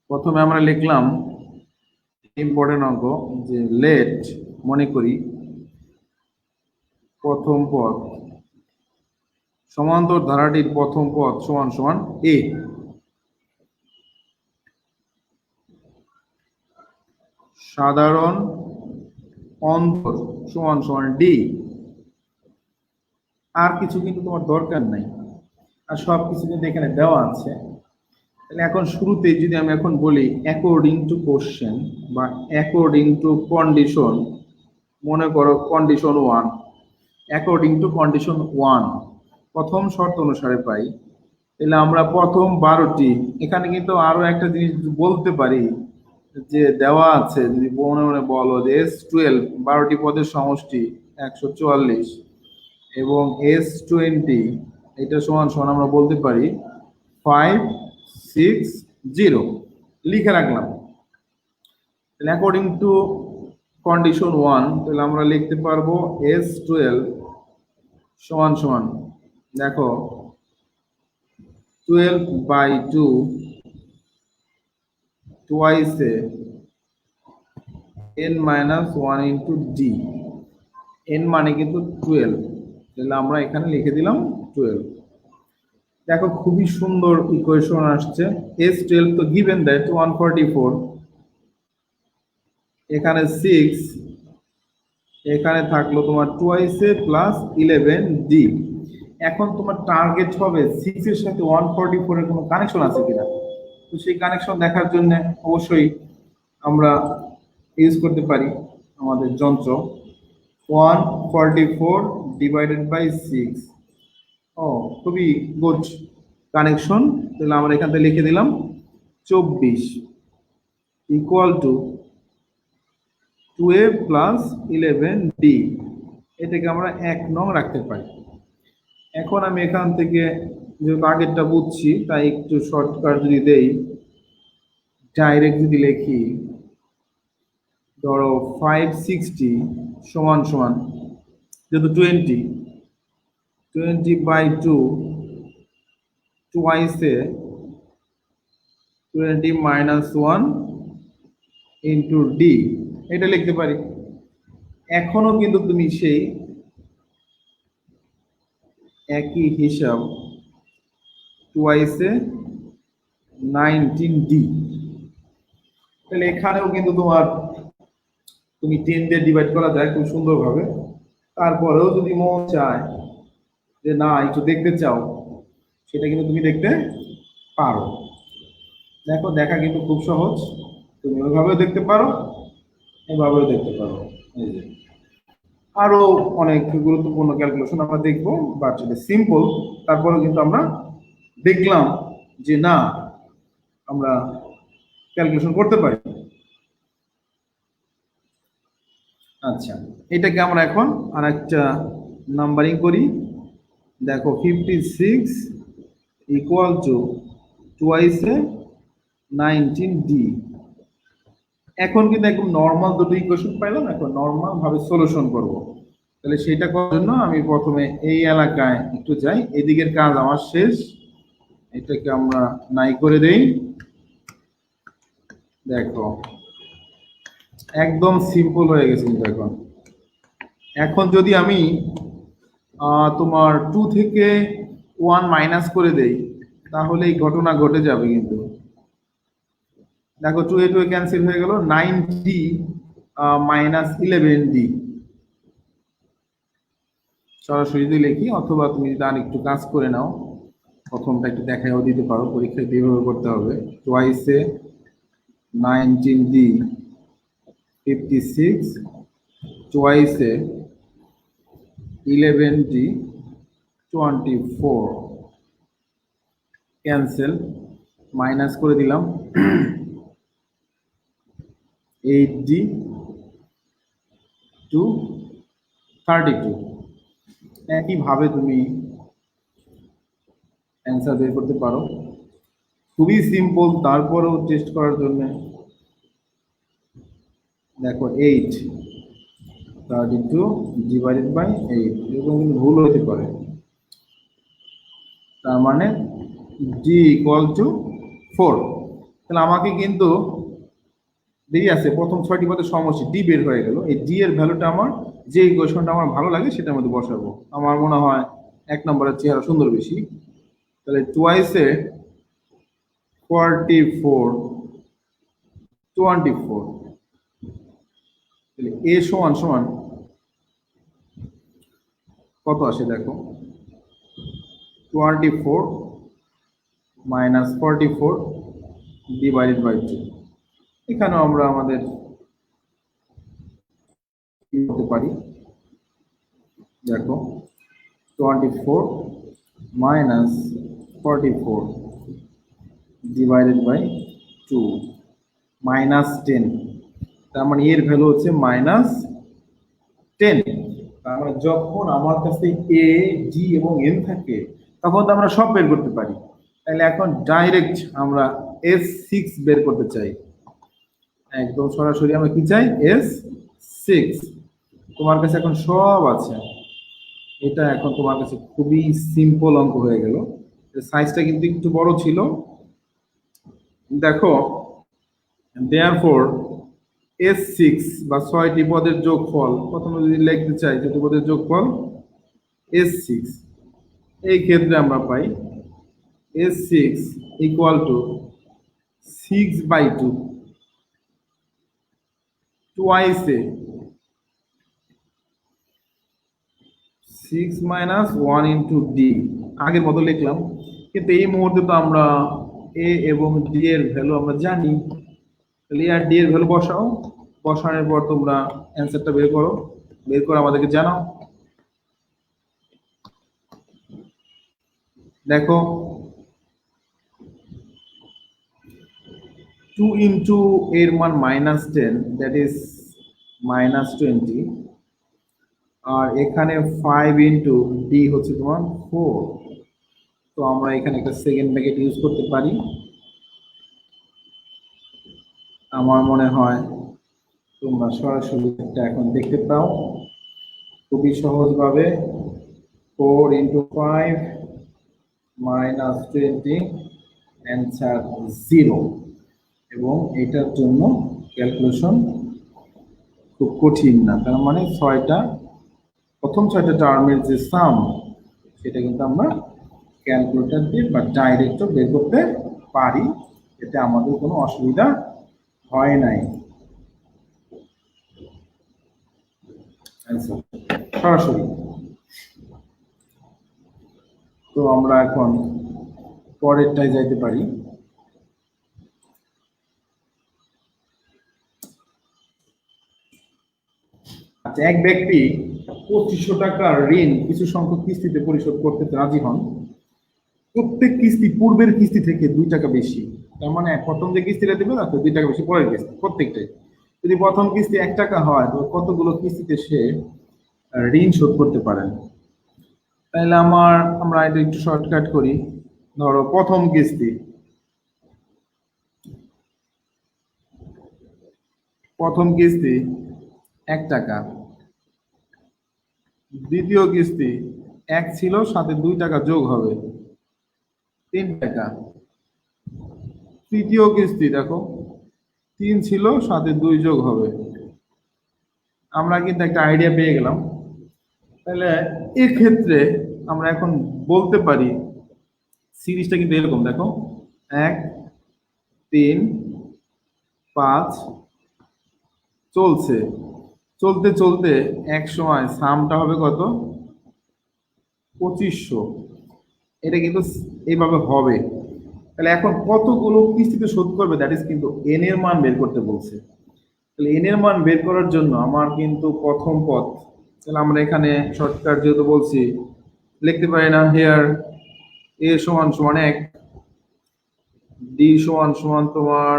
প্রথমে আমরা লিখলাম ইম্পর্টেন্ট অঙ্ক যে লেট, মনে করি প্রথম পদ সমান্তর ধারাটির প্রথম পদ সমান সমান এ, সাধারণ অন্তর সমান সমান ডি। আর কিছু কিন্তু তোমার দরকার নাই, আর সব কিছু কিন্তু এখানে দেওয়া আছে। তাহলে এখন শুরুতে যদি আমি এখন বলি অ্যাকর্ডিং টু কোশ্চেন বা অ্যাকর্ডিং টু কন্ডিশন, মনে করো কন্ডিশন 1, অ্যাকর্ডিং টু কন্ডিশন 1 প্রথম শর্ত অনুসারে পাই। তাহলে আমরা প্রথম 12টি, এখানে কিন্তু আরো একটা জিনিস বলতে পারি যে দেওয়া আছে, যদি মনে মনে বলো যে S12 12টি পদের সমষ্টি 144 এবং S20 এটা সমান সমান আমরা বলতে পারি 560 লিখে রাখলাম। তাহলে অ্যাকর্ডিং টু কন্ডিশন 1 তাহলে আমরা লিখতে পারবো S12 সমান সমান, দেখো 12/2 twice n-1 into d, n মানে কিন্তু 12, তাহলে আমরা এখানে লিখে দিলাম 12। দেখো খুবই সুন্দর ইকুয়েশন আসছে। S12 তো গিভেন দ্যাট 144, এখানে 6, এখানে থাকলো তোমার টুয়াইসে প্লাস 11d। এখন তোমার টার্গেট হবে 6 এর সাথে 144 এর কোনো কানেকশন আছে কিনা। তো সেই কানেকশন দেখার জন্য অবশ্যই আমরা ইউজ করতে পারি আমাদের যন্ত্র। 144 ডিভাইডেড বাই 6, ও খুবই গুড কানেকশন। তাহলে আমরা এখান থেকে লিখে দিলাম 24 equal to 2a plus 11d, এটাকে আমরা 1 নং রাখতে পারি। এখন আমি এখান থেকে যেহেতু আগেরটা বুঝছি তাই একটু শর্টকাট যদি দেই, ডাইরেক্ট যদি লিখি, ধরো 560 সমান সমান যেহেতু 20/2 টুয়াইসে 20-1 ইন্টু ডি, এটা লিখতে পারি। এখনো কিন্তু তুমি সেই একই হিসাব টুয়াইসে 19d, তাহলে এখানেও কিন্তু তোমার তুমি 10 দিয়ে ডিভাইড করা যায় খুব সুন্দরভাবে। তারপরেও যদি মন চায় যে না একটু দেখতে চাও, সেটা কিন্তু তুমি দেখতে পারো। দেখো দেখা কিন্তু খুব সহজ, তুমি ওইভাবেও দেখতে পারো, এভাবেও দেখতে পারো। এই যে আরো অনেক গুরুত্বপূর্ণ ক্যালকুলেশন আমরা দেখবো, বাট এটা সিম্পল। তারপরেও কিন্তু আমরা দেখলাম যে না আমরা ক্যালকুলেশন করতে পারি। আচ্ছা, এটাকে আমরা এখন আর একটা নাম্বারিং করি। দেখো 56 ইকুয়াল টু টুয়াইসে 19d। এখন কিন্তু একদম নর্মাল দুটো ইকুয়েশন পাইলাম, এখন নর্মাল ভাবে সলিউশন করব। তাহলে সেটা করার জন্য আমি প্রথমে এই এলাকায় একটু যাই, এদিকের কাজ আমার শেষ, এটাকে আমরা নাই করে দেই। দেখো একদম সিম্পল হয়ে গেছে কিন্তু এখন যদি আমি তোমার 2 থেকে 1 মাইনাস করে দেই তাহলে এই ঘটনা ঘটে যাবে। কিন্তু দেখো 2 এ 2 ক্যান্সেল হয়ে গেল, 9d মাইনাস 11d। সরাসরি যদি লিখি, অথবা তুমি যদি আর একটু কাজ করে নাও, প্রথমটা একটু দেখাও দিতে পারো, পরীক্ষায় কিভাবে করতে হবে। টুয়াইসে 19d 56 টুয়াইসে 11d 24, ক্যান্সেল, মাইনাস করে দিলাম 8d টু 32। একইভাবে তুমি অ্যান্সার বের করতে পারো। খুবই সিম্পল, তারপরেও টেস্ট করার জন্য দেখো 8 32 ডিভাইডেড বাই 8, এরকম কিন্তু ভুল হতে পারে। তার মানে ডি ইকুয়াল টু 4। তাহলে আমাকে কিন্তু দেরি আছে, প্রথম 6টি পদের সমষ্টি ডি বের হয়ে গেল। এই ডি এর ভ্যালুটা আমার, যে ইকুয়েশনটা আমার ভালো লাগে সেটার মধ্যে বসাবো। আমার মনে হয় 1 নম্বরের চেহারা সুন্দর বেশি। তাহলে টুয়াইসে 44 24, তাহলে এ সমান সমান কত আসে দেখো, 24 মাইনাস 44 ডিভাইডেড বাই 2। এখানেও আমরা আমাদের কি করতে পারি, দেখো 24 মাইনাস 44 ডিভাইডেড বাই 2 মাইনাস 10। তার মানে এর ভ্যালু হচ্ছে মাইনাস 10। তার মানে যখন আমার কাছে এ, জি এবং এন থাকে তখন তো আমরা সব বের করতে পারি। তাহলে এখন ডাইরেক্ট আমরা S6 বের করতে চাই, একদম সরাসরি আমরা কি চাই, S6। তোমার কাছে এখন সব আছে, এটা এখন তোমার কাছে খুবই সিম্পল অঙ্ক হয়ে গেল। সাইজটা কিন্তু একটু বড় ছিল। দেখো therefore S6 বা 6টি পদের যোগফল, প্রথমে যদি লিখতে চাই 6টি পদের যোগফল S6, এই ক্ষেত্রে আমরা পাই S6 equal to 6/2 টুয়াইসে 6 minus 1 into D, আগের মতো লিখলাম। কিন্তু এই মুহূর্তে তো আমরা এ এবং ডি এর ভ্যালু আমরা জানি, তাহলে আর ডি এর ভ্যালু বসাও, বসানোর পর তোমরা অ্যান্সারটা বের করো, বের করে আমাদেরকে জানাও। দেখো 2 ইন্টু এর মান -10, দ্যাট ইজ -20, আর এখানে 5 ইন্টু ডি হচ্ছে তোমার 4। তো আমরা এখানে একটা সেকেন্ড ব্র্যাকেট ইউজ করতে পারি। আমার মনে হয় তোমরা সরাসরি এটা এখন দেখতে পাও খুবই সহজভাবে। 4 ইন্টু 5 মাইনাস 20, অ্যান্সার 0। এবং এটার জন্য ক্যালকুলেশন খুব কঠিন না, তার মানে প্রথম 6টা টার্মের যে সাম সেটা কিন্তু আমরা ক্যালকুলেটর দিয়ে বা ডাইরেক্ট বের করতে পারি, এতে আমাদের কোনো অসুবিধা হয় নাই। সরাসরি তো আমরা এখন পরেরটায় যাইতে পারি। আচ্ছা, এক ব্যক্তি 2500 টাকার ঋণ কিছু সংখ্যক কিস্তিতে পরিশোধ করতে রাজি হন। প্রত্যেক কিস্তি পূর্বের কিস্তি থেকে 2 টাকা বেশি। তার মানে প্রথম যে কিস্তিটা দেবে তাতে 2 টাকা বেশি পরের কিস্তি প্রত্যেকটাই। যদি প্রথম কিস্তি 1 টাকা হয় তো কতগুলো কিস্তিতে সে ঋণ শোধ করতে পারেন? তাহলে আমরা এটা একটু শর্টকাট করি। ধরো প্রথম কিস্তি 1 টাকা, দ্বিতীয় কিস্তি 1 ছিল, সাথে 2 টাকা যোগ হবে 3 টাকা। তৃতীয় কিস্তি দেখো 3 ছিল, সাথে 2 যোগ হবে। আমরা কিন্তু একটা আইডিয়া পেয়ে গেলাম। তাহলে এক্ষেত্রে আমরা এখন বলতে পারি সিরিজটা কিন্তু এরকম, দেখো 1 3 5 চলছে, চলতে চলতে এক সময় সামটা হবে কত, 2500। এটা কিন্তু এইভাবে হবে। তাহলে এখন কতগুলো কিস্তিতে শোধ করবে, দ্যাট ইজ কিন্তু এন এর মান বের করতে বলছে। তাহলে এন এর মান বের করার জন্য আমার কিন্তু প্রথম পথ, তাহলে আমরা এখানে শর্টকাট যেহেতু বলছি লিখতে পারি না, হেয়ার এ সমান সমান 1, ডি সমান সমান তোমার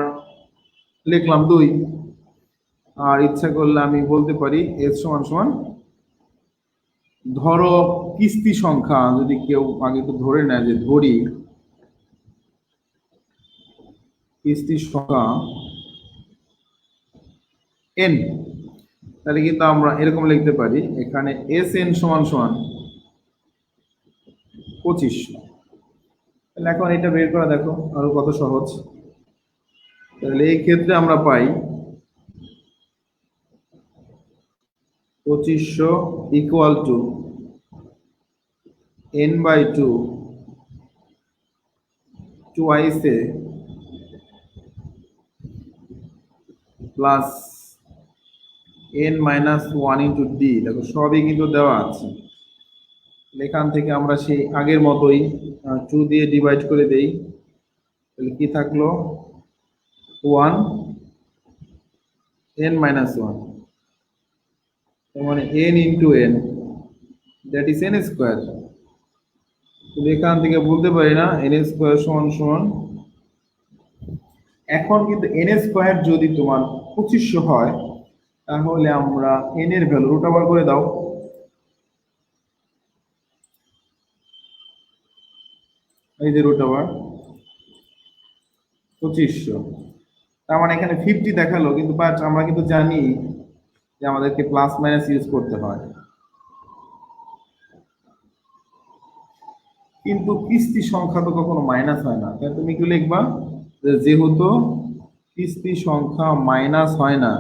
লিখলাম 2, আর ইচ্ছা করলে আমি বলতে পারি এস সমান সমান, ধরো কিস্তি সংখ্যা যদি কেউ আগে তো ধরে নেয়, যে ধরি কিস্তির সংখ্যা n, তাহলে কিন্তু আমরা এরকম লিখতে পারি এখানে Sn সমান সমান 2500। তাহলে এখন এটা বের করা দেখো আরো কত সহজ। তাহলে এই ক্ষেত্রে আমরা পাই 2500 equal to n/2 twice a plus n-1 into d। দেখো সবই কিন্তু দেওয়া আছে। এখান থেকে আমরা সেই আগের মতোই 2 দিয়ে ডিভাইড করে দেই। তাহলে কি থাকলো 1 n-1, তার মানে n into n, that is n square. এখান থেকে বলতে পারি না n স্কোয়ার সমান সমান, এখন কিন্তু n স্কোয়ার যদি তোমার 2500 হয় তাহলে আমরা n এর ভ্যালু রুট ওভার করে দাও। এই যে রুট ওভার 2500, তার মানে এখানে 50 দেখালো, কিন্তু বাট আমরা কিন্তু জানি যে আমাদেরকে প্লাস মাইনাস ইউজ করতে হয়। কিন্তু কিস্তি সংখ্যা তো কখনো মাইনাস হয় না, তাই তুমি কি লিখবা যেহেতু কিস্তি সংখ্যা মাইনাস হয় না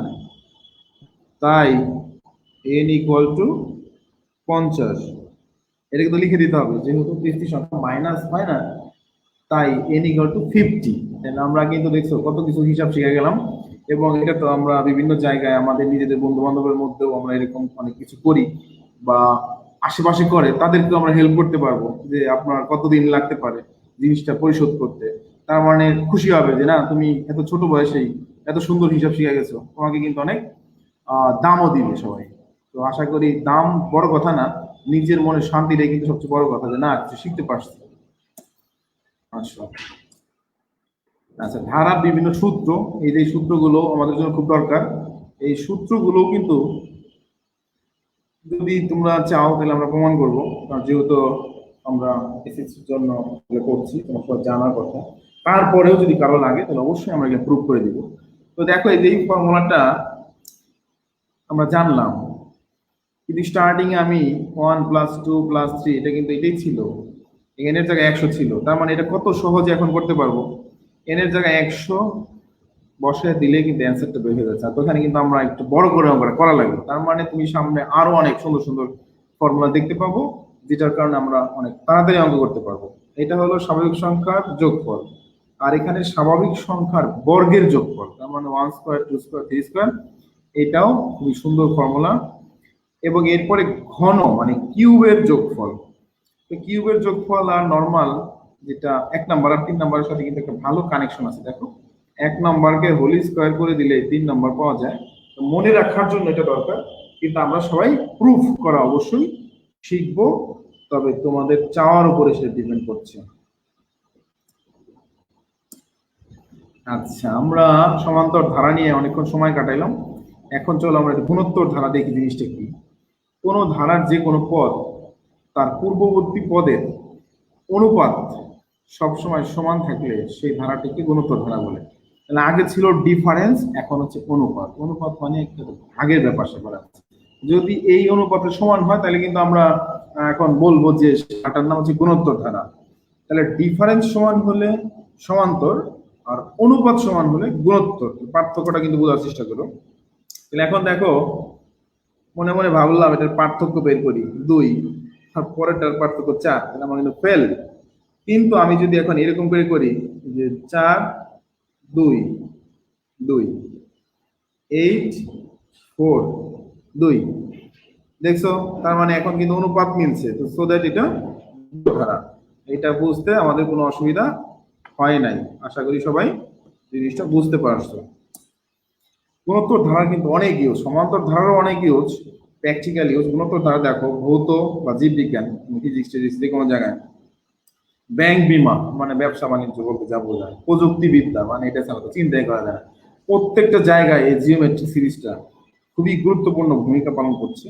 তাই n ইকুয়াল টু 50। এটা কিন্তু লিখে দিতে হবে, যেহেতু কিস্তি সংখ্যা মাইনাস হয় না তাই n ইকুয়াল টু 50। তাহলে আমরা কিন্তু দেখছো কত কিছু হিসাব শিখে গেলাম, এবং এটা তো আমরা বিভিন্ন জায়গায় আমাদের নিজেদের বন্ধু বান্ধবের মধ্যেও আমরা এরকম অনেক কিছু করি, বা আশেপাশে করে তাদেরকেও আমরা হেল্প করতে পারবো যে আপনার কতদিন লাগতে পারে জিনিসটা পরিশোধ করতে। তার মানে খুশি হবে যে না তুমি এত ছোট বয়সেই এত সুন্দর হিসাব শিখে গেছো, তোমাকে কিন্তু অনেক দামও দিবে সবাই। তো আশা করি দাম বড় কথা না, নিজের মনে শান্তিটাই কিন্তু সবচেয়ে বড় কথা, যে না কিছু শিখতে পারছি। আচ্ছা, ধারা বিভিন্ন সূত্র, এই যে সূত্রগুলো আমাদের জন্য খুব দরকার। এই সূত্রগুলো কিন্তু যদি তোমরা চাও তাহলে আমরা প্রমাণ করবো, কারণ যেহেতু আমরা এসএসসির জন্য করছি তোমার সব জানার কথা। তারপরেও যদি কারো লাগে তাহলে অবশ্যই আমরা এটা প্রুভ করে দিব। তো দেখো এই যে ফর্মুলাটা আমরা জানলাম, কিন্তু স্টার্টিং আমি 1 + 2 + 3 এটা কিন্তু এটাই ছিল, n এর জায়গায় 100 ছিল। তার মানে এটা কত সহজে এখন করতে পারবো, n এর জায়গায় 100 বসায় দিলে কিন্তু অ্যান্সারটা বের হয়ে যাচ্ছে। আর ওখানে কিন্তু আমরা একটু বড় করে অঙ্কটা করা লাগবে। তার মানে তুমি সামনে আরো অনেক সুন্দর সুন্দর ফর্মুলা দেখতে পাবো, যেটার কারণে আমরা অনেক তাড়াতাড়ি অঙ্ক করতে পারবো। এটা হলো স্বাভাবিক সংখ্যার যোগফল, আর এখানে স্বাভাবিক সংখ্যার বর্গের যোগফল, তার মানে 1 স্কয়ার 2 স্কয়ার 3 স্কয়ার, এটাও খুবই সুন্দর ফর্মুলা। এবং এরপরে ঘন মানে কিউবের যোগফল। তো কিউবের যোগফল আর নরমাল যেটা 1 নাম্বার আর 3 নাম্বারের সাথে কিন্তু একটা ভালো কানেকশন আছে। দেখো 1 নাম্বারকে হোল স্কয়ার করে দিলে 3 নাম্বার পাওয়া যায়। তো মনে রাখার জন্য এটা দরকার, কিন্তু আমরা সবাই প্রুফ করা অবশ্যই শিখবো, তবে তোমাদের চাওয়ার উপরে সেটা ডিপেন্ড করছে। আচ্ছা, আমরা সমান্তর ধারা নিয়ে অনেকক্ষণ সময় কাটাইলাম, এখন চলো আমরা গুণোত্তর ধারা দেখি জিনিসটা কি। কোনো ধারার যে কোনো পদ তার পূর্ববর্তী পদের অনুপাত সবসময় সমান থাকলে সেই ধারাটিকে গুণোত্তর ধারা বলে। তাহলে আগে ছিল ডিফারেন্স, এখন হচ্ছে অনুপাত। অনুপাত মানে একটা ভাগের ব্যাপার স্যাপার আছে। যদি এই অনুপাতের সমান হয় তাহলে কিন্তু আমরা এখন বলবো যে সেটার নাম হচ্ছে গুণোত্তর ধারা। তাহলে ডিফারেন্স সমান হলে সমান্তর, আর অনুপাত সমান হলে গুণোত্তর। পার্থক্যটা কিন্তু বোঝার চেষ্টা করো। তাহলে এখন দেখো, মনে মনে ভাবলাম এটার পার্থক্য বের করি 2, আর পরেরটার পার্থক্য 4, তাহলে আমার কিন্তু ফেল। কিন্তু আমি যদি এখন এরকম করে করি যে 4 2 2 8 4 2, দেখছো তার মানে এখন কিন্তু অনুপাত মিলছে। তো সো দ্যাট এটা ধারা, এটা বুঝতে আমাদের কোনো অসুবিধা হয় নাই। আশা করি সবাই জিনিসটা বুঝতে পারছো। গুণোত্তর ধারা কিন্তু অনেক ইউজ, সমান্তর ধারারও অনেক ইউজ, প্র্যাকটিক্যাল ইউজ। গুণোত্তর ধারা দেখো ভৌত বা জীববিজ্ঞান, ফিজিক্স যে কোনো জায়গায়, ব্যাংক বিমা মানে ব্যবসা বাণিজ্য বলতে যা বোঝায়, প্রযুক্তিবিদ্যা মানে এটা ছাড়া তো চিন্তাই করা যায় না। প্রত্যেকটা জায়গায় এই জিওমেট্রি সিরিজটা খুবই গুরুত্বপূর্ণ ভূমিকা পালন করছে।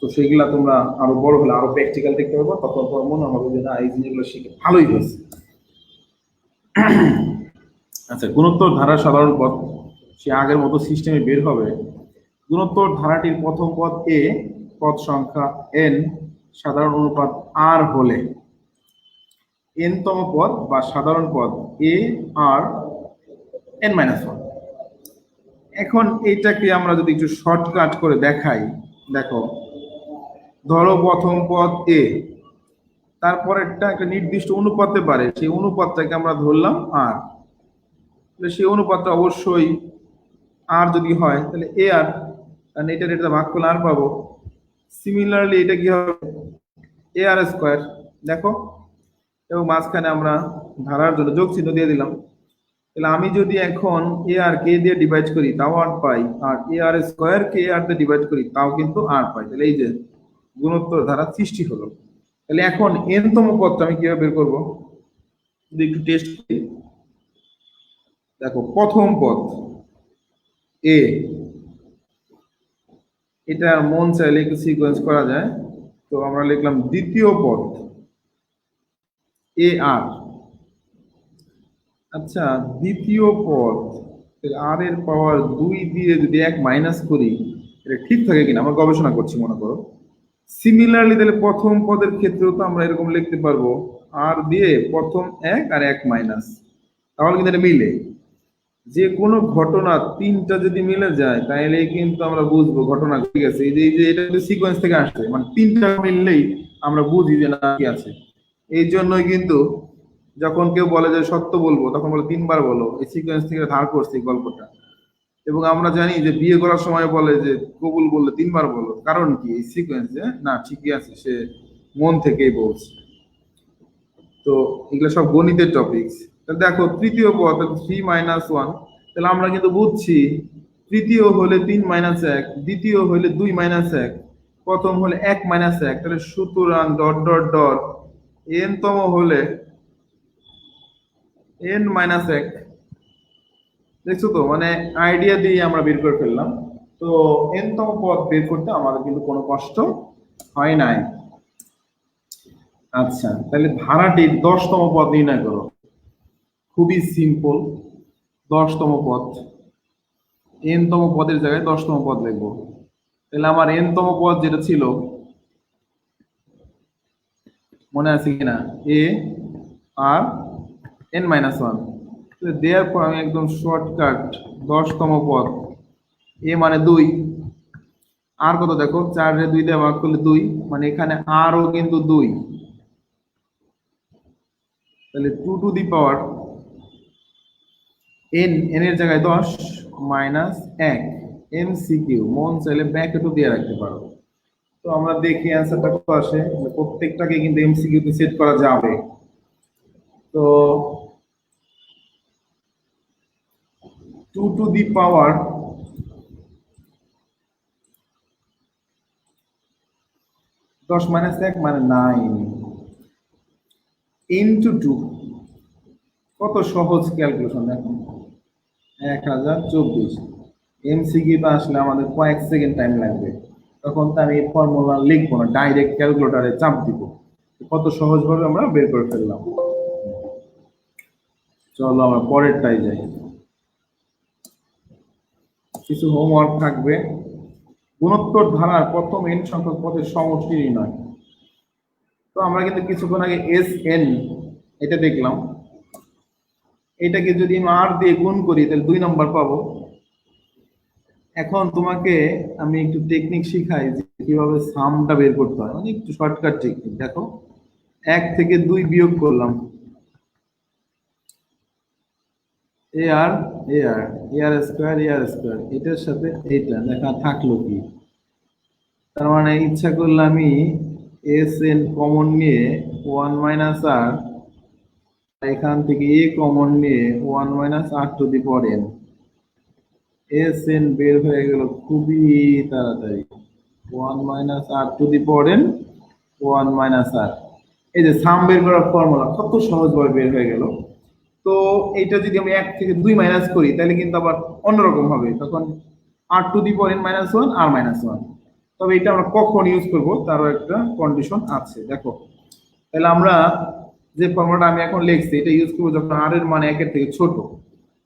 তো সেইগুলা তোমরা আরো বড় হলে আরো প্র্যাকটিক্যাল দেখতে পারবো, তখন তোমার মনে হবে যে না এই জিনিসগুলো শিখে ভালোই হয়েছে। আচ্ছা, গুণোত্তর ধারার সাধারণ পদ সে আগের মতো সিস্টেমে বের হবে। গুণোত্তর ধারাটির প্রথম পদ এ, পদ সংখ্যা এন, সাধারণ অনুপাত আর হলে এন তম পদ বা সাধারণ পদ এ আর এন মাইনাস ওয়ান। এখন এইটাকে আমরা যদি একটু শর্টকাট করে দেখাই, দেখো ধরো প্রথম পদ এ, তারপরেরটা একটা নির্দিষ্ট অনুপাতে পারে, সেই অনুপাতটাকে আমরা ধরলাম আর, তাহলে সেই অনুপাতটা অবশ্যই আর যদি হয় তাহলে এ আর, কারণ এটা ভাগ করলে আর পাবো। সিমিলারলি এটা কি হবে, এ আর স্কোয়ার, দেখো, এবং মাঝখানে আমরা ধারার জন্য যোগ চিহ্ন দিয়ে দিলাম। তাহলে আমি যদি এখন এ আর কে দিয়ে ডিভাইড করি তাও আর পাই, আর এ আর স্কোয়ার কে আর দিয়ে ডিভাইড করি তাও কিন্তু আর পাই। তাহলে এই যে গুণোত্তর ধারা সৃষ্টি হলো। তাহলে এখন এন তম পদটা আমি কিভাবে বের করবো, যদি একটু টেস্ট করি। দেখো প্রথম পদ এ, এটা মন চাইলে একটু সিকোয়েন্স করা যায়, তো আমরা লিখলাম দ্বিতীয় পদ এ আর। আচ্ছা, দ্বিতীয় পদ আর এর পাওয়ার 2 দিয়ে যদি 1 মাইনাস করি, এটা ঠিক থাকে কিনা আমরা গবেষণা করছি মনে করো। সিমিলারলি তাহলে প্রথম পদের ক্ষেত্রেও তো আমরা এরকম লিখতে পারবো, আর দিয়ে প্রথম 1 আর 1 মাইনাস, তাহলে কিন্তু এটা মিলে। যে কোনো ঘটনা তিনটা যদি মিলে যায় তাহলে কিন্তু আমরা বুঝবো ঘটনা ঠিক আছে। এই যে এটা সিকোয়েন্স থেকে আসছে, মানে তিনটা মিললেই আমরা বুঝি যে না কি আছে। এই জন্যই কিন্তু যখন কেউ বলে যে সত্য বলবো তখন বলে 3 বার বলো, এই সিকোয়েন্স থেকে ধার করছে এই গল্পটা। এবং আমরা জানি যে বিয়ে করার সময় বলে যে কবুল বললে 3 বার বলো, কারণ কি এই সিকোয়েন্সে না ঠিকই আছে, সে মন থেকেই বলছে। তো এগুলো সব গণিতের টপিকস। তাহলে দেখো তৃতীয় পদ 3 মাইনাস 1, তাহলে আমরা কিন্তু বুঝছি তৃতীয় হলে 3 মাইনাস 1, দ্বিতীয় হলে 2 মাইনাস 1, প্রথম হলে 1 মাইনাস 1। তাহলে সুতরাং ডট ডট ডট এন তম হলে এন মাইনাস 1। দেখছো তো, মানে আইডিয়া দিয়ে আমরা বের করে ফেললাম। তো এন তম পদ বের করতে আমাদের কিন্তু কোনো কষ্ট হয় নাই। আচ্ছা, তাহলে ধারাটির 10তম পদ নির্ণয় করো। খুবই সিম্পল, 10তম পদ, এন তম পদের জায়গায় 10তম পদ লিখবো। তাহলে আমার এন তম পদ যেটা ছিল মনে আছে কিনা, এ আর এন মাইনাস 1, দেওয়ার পর আমি একদম শর্টকাট 10তম পদ এ মানে 2, আর কত দেখো 4 রে 2 দিয়ে ভাগ করলে 2, মানে এখানে আরও কিন্তু 2, তাহলে 2 to the power N, N এর জায়গায় 10 মাইনাস 1 এমসিকিউ, মন চাইলে ব্র্যাকেটও দিয়ে রাখতে পারো। তো আমরা দেখি অ্যান্সারটা কত আসে। প্রত্যেকটাকে কিন্তু এমসিকিউ তে সেট করা যাবে। তো 2 টু দি পাওয়ার 10 মাইনাস 1 মানে 9 ইন্টু 2, কত সহজ ক্যালকুলেশন দেখো, 1024। এমসিকিউ আসলে আমাদের কয়েক সেকেন্ড টাইম লাগবে, তখন তো আমি ফর্মুলা লিখবো না, ডাইরেক্ট ক্যালকুলেটরে চাপ দিব। কত সহজভাবে আমরা বের করে ফেললাম। চলো আমরা পরেরটাই যাই, কিছু হোমওয়ার্ক থাকবে। গুণোত্তর ধারার প্রথম এন সংখ্যক পদের সমষ্টি নির্ণয়। তো আমরা কিন্তু কিছুক্ষণ আগে এস এন এটা দেখলাম, এটাকে যদি আমি আর দিয়ে গুণ করি তাহলে 2 নম্বর পাবো। এখন তোমাকে আমি একটু টেকনিক শিখাই যে কিভাবে সামটা বের করতে হয়, মানে একটু শর্টকাট টেকনিক। দেখো 1 থেকে 2 বিয়োগ করলাম, এ আর স্কোয়ার এটার সাথে এটা দেখা থাকলো কি, তার মানে ইচ্ছা করলে আমি এস এন কমন নিয়ে 1 মাইনাস আর, এখান থেকে এ কমন নিয়ে 1 minus r to the power n, S n বের হয়ে গেল খুবই তাড়াতাড়ি, 1 minus r to the power n 1 minus r. এই যে সাম বের করার ফর্মুলা কত সহজভাবে বের হয়ে গেল। তো এইটা যদি আমি 1 থেকে 2 মাইনাস করি তাহলে কিন্তু আবার অন্যরকম হবে, তখন r to the power n minus 1 r minus 1। তবে এটা আমরা কখন ইউজ করব তারও একটা কন্ডিশন আছে। দেখো তাহলে আমরা যে ফর্মুলাটা আমি এখন লিখছি এটা ইউজ করবো যখন আর এর মান 1 এর থেকে ছোট।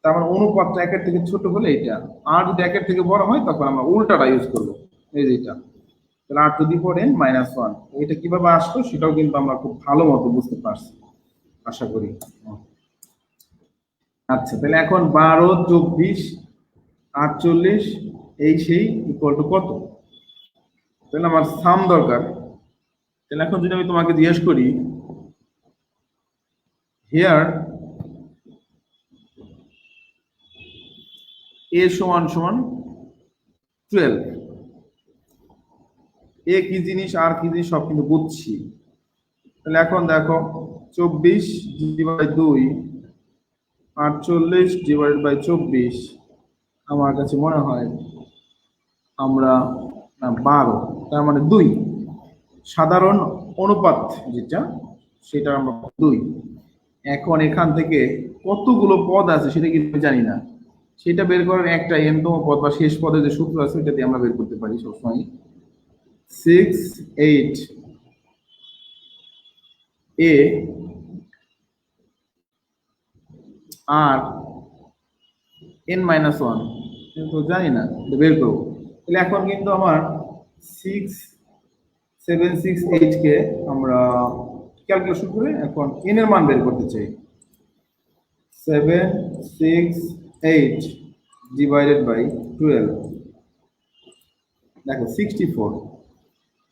তার মানে অনুপাতটা একের থেকে ছোট হলে এটা, আর যদি একের থেকে বড় হয় তখন আমরা উল্টাটা ইউজ করবো, এই যে এটা। তাহলে r to the power n minus one, এটা কিভাবে আসলো সেটাও কিন্তু আমরা খুব ভালো মতো বুঝতে পারছি আশা করি। আচ্ছা, তাহলে এখন 12, 24, 48 এই সেই ইকুয়াল টু কত? তাহলে আমার সাম দরকার। তাহলে এখন যদি আমি তোমাকে জিজ্ঞেস করি হিয়ার a সমান সমান 12, এ কি জিনিস আর কি জিনিস সব কিন্তু বুঝছি। তাহলে এখন দেখো 24 ডিভাইড 2, 48 ডিভাইড বাই 24, আমার কাছে মনে হয় আমরা 12, তার মানে 2 সাধারণ অনুপাত যেটা সেটা আমরা 2। এখন এখান থেকে কতগুলো পদ আছে সেটা কিন্তু জানি না, সেটা বের করার একটা এনতম পদ বা শেষ পদে যে সূত্র আছে ওটা দিয়ে আমরা বের করতে পারি সবসময়। 6, 8 a আর n মাইনাস ওয়ান, কিন্তু জানি না, বের করবো। তাহলে এখন কিন্তু আমার 6, 7, 6, 8 কে আমরা ক্যালকুলেশন করে এখন n এর মান বের করতে চাই। 7, 6, 8 ডিভাইডেড বাই 12, দেখো 64।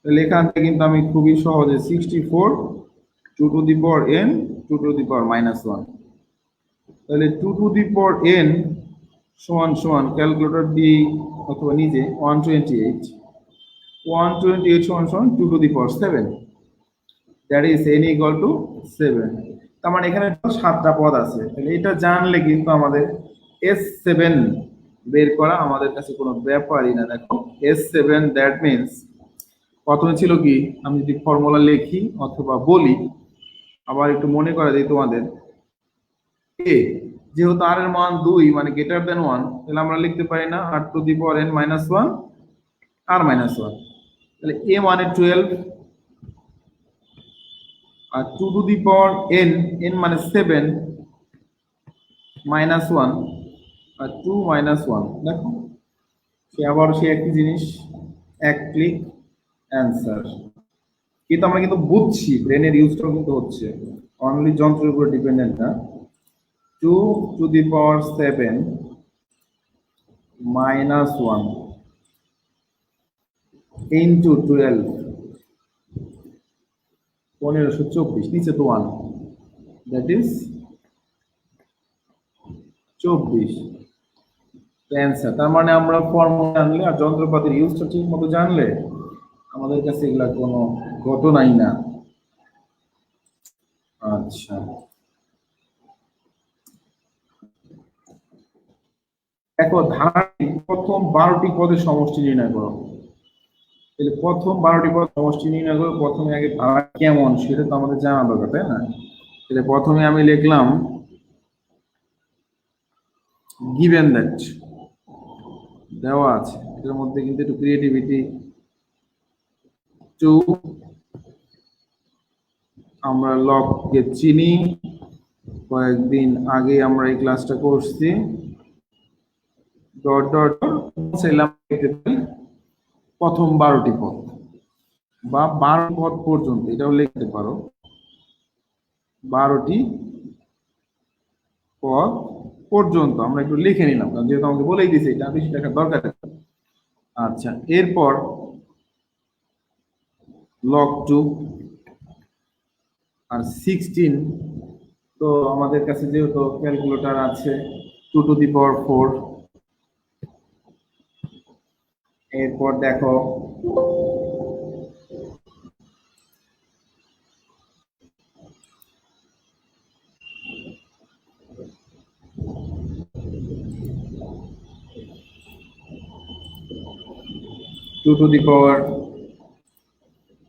তাহলে এখান থেকে কিন্তু আমি খুবই সহজে 64 2 to the power n 2 to the power minus one, তাহলে 2 টু দি পাওয়ার n সমান সমান ক্যালকুলেটর দিয়ে অথবা নিজে 128 সমান সমান 2 to the power 7, that is n equal to 7। তার মানে এখানে 7টা পদ আছে, তাহলে এটা জানলে কিন্তু আমাদের S7 বের করা আমাদের কাছে কোনো ব্যাপারই না। দেখো S7 দ্যাট মিনস প্রথমে ছিল কি, আমি যদি ফর্মুলা লিখি অথবা বলি, আবার একটু মনে করা দিই তোমাদের, a যেহেতু r এর মান 2 মানে গ্রেটার দেন 1, তাহলে আমরা লিখতে পারি না r two the power n minus 1 r minus 1, তাহলে a মানে 12 আর 2 to the power n, n মানে 7 মাইনাস 1 আর 2 মাইনাস 1। দেখো সে আবার সে একই জিনিস, এক ক্লিক অ্যান্সার। কিন্তু আমরা কিন্তু বুঝছি, ব্রেনের ইউজটাও কিন্তু হচ্ছে, অনলি যন্ত্রের উপর ডিপেন্ডেন্ট না। 2 to the power 7 minus 1 into 12, 1524, নিচে তো 1, দ্যাট ইজ 24 অ্যান্সার। তার মানে আমরা ফর্মুলা জানলে আর যন্ত্রপাতির ইউজটা ঠিক মতো জানলে আমাদের কাছে এগুলা কোনো ঘটনাই না। আচ্ছা, দেখো ধারাটির প্রথম 12টি পদের সমষ্টি নির্ণয় করো। তাহলে প্রথম 12টি পদ সমষ্টি নির্ণয় করো, প্রথমে আগে ধারা কেমন সেটা তো আমাদের জানা দরকার, তাই না? তাহলে প্রথমে আমি লিখলাম গিভেন দ্যাট, দেওয়া আছে, এটার মধ্যে কিন্তু একটু ক্রিয়েটিভিটি। 2 আমরা লবকে চিনি, কয়েকদিন আগে আমরা এই ক্লাসটা করছি। ডট ডট প্রথম 12টি পদ বা 12 পদ পর্যন্ত, এটাও লিখতে পারো 12টি পদ পর্যন্ত আমরা একটু লিখে নিলাম, কারণ যেহেতু আমাকে বলেই দিয়েছে এটা বেশি লেখার দরকার নেই। আচ্ছা, এরপর লগ 2 আর 16, তো আমাদের কাছে যেহেতু ক্যালকুলেটর আছে 2 টু দি পাওয়ার 4। এরপর দেখো two to the power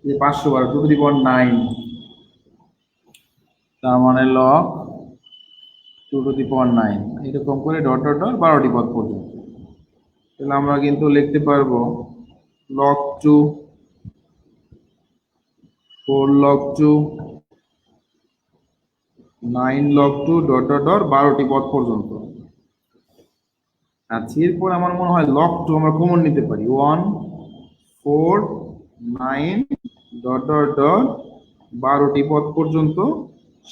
512, 2 to the power 9, তার মানে লগ 2 টু দি পাওয়ার 9, এরকম করে ডট ডট ডট 12টি পদ পর্যন্ত। তাহলে আমরা কিন্তু লিখতে পারবো log 2, 4 log 2, 9 log 2 dot dot dot 12টি পদ পর্যন্ত। আচ্ছা, এরপর আমার মনে হয় লগ টু আমরা কমন নিতে পারি। 1 4 9 ডট ডট ডট 12টি পদ পর্যন্ত,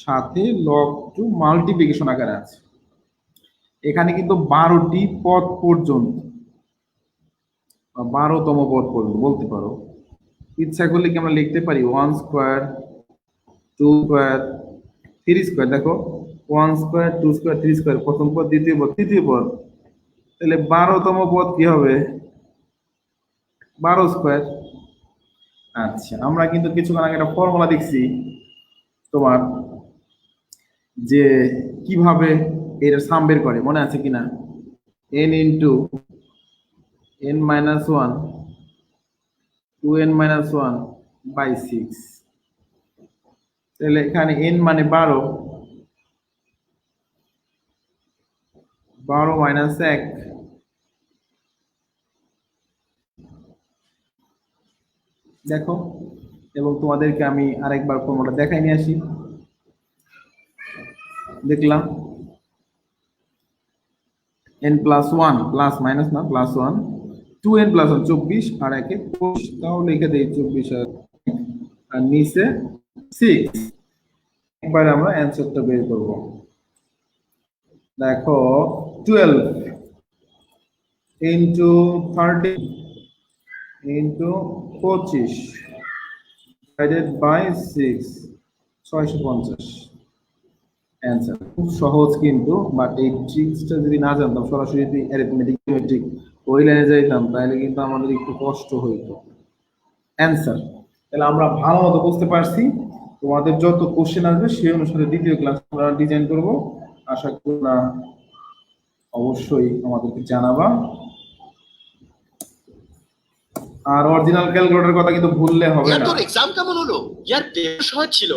সাথে লগ টু মাল্টিপ্লিকেশন আকারে আছে। এখানে কিন্তু 12টি পদ পর্যন্ত বা 12তম পদ পর্যন্ত বলতে পারো। ইচ্ছা করলে কি আমরা লিখতে পারি 1 স্কোয়ার 2 স্কোয়ার 3 স্কোয়ার। দেখো 1 স্কোয়ার 2 স্কোয়ার 3 স্কোয়ার, প্রথম পদ, দ্বিতীয় পদ, তৃতীয় পদ, তাহলে 12তম পদ কি হবে? 12 স্কোয়ার। আচ্ছা, আমরা কিন্তু কিছুক্ষণ আগে একটা ফর্মুলা দেখছি তোমার, যে কিভাবে এর সাম বের করে, মনে আছে কিনা? n into n minus 1 2n minus 1 by 6। তাহলে এখানে n মানে 12, 12 মাইনাস 1, দেখো। এবং তোমাদেরকে আমি আরেকবার ফর্মুলা দেখাই নিয়ে আসি। দেখলাম n প্লাস 1 প্লাস মাইনাস না প্লাস 1 2n প্লাস 1 24 আর একে 25, তাও লিখে দেই 24 আর নিচে 6। একবার আমরা অ্যানসারটা বের করব। দেখো 12 into 30 into 25 divided by 6, 650 answer. খুব সহজ কিন্তু, বাট এই ট্রিক্সটা যদি না জানতাম, সরাসরি যদি অ্যারিথমেটিক ওই লাইনে যাইতাম, তাহলে কিন্তু আমাদের একটু কষ্ট হইতো। অ্যান্সার তাহলে আমরা ভালো মতো বুঝতে পারছি। তোমাদের যত কোশ্চেন আসবে সেই অনুসারে দ্বিতীয় ক্লাস আমরা ডিজাইন করব। আশা করি তোমরা অবশ্যই আমাদেরকে জানাবা। আর অরিজিনাল ক্যালকুলেটর কথা কিন্তু ভুললে হবে ইয়ার না। তোর এক্সাম কেমন হলো? ইয়ার পেপার সহজ ছিল,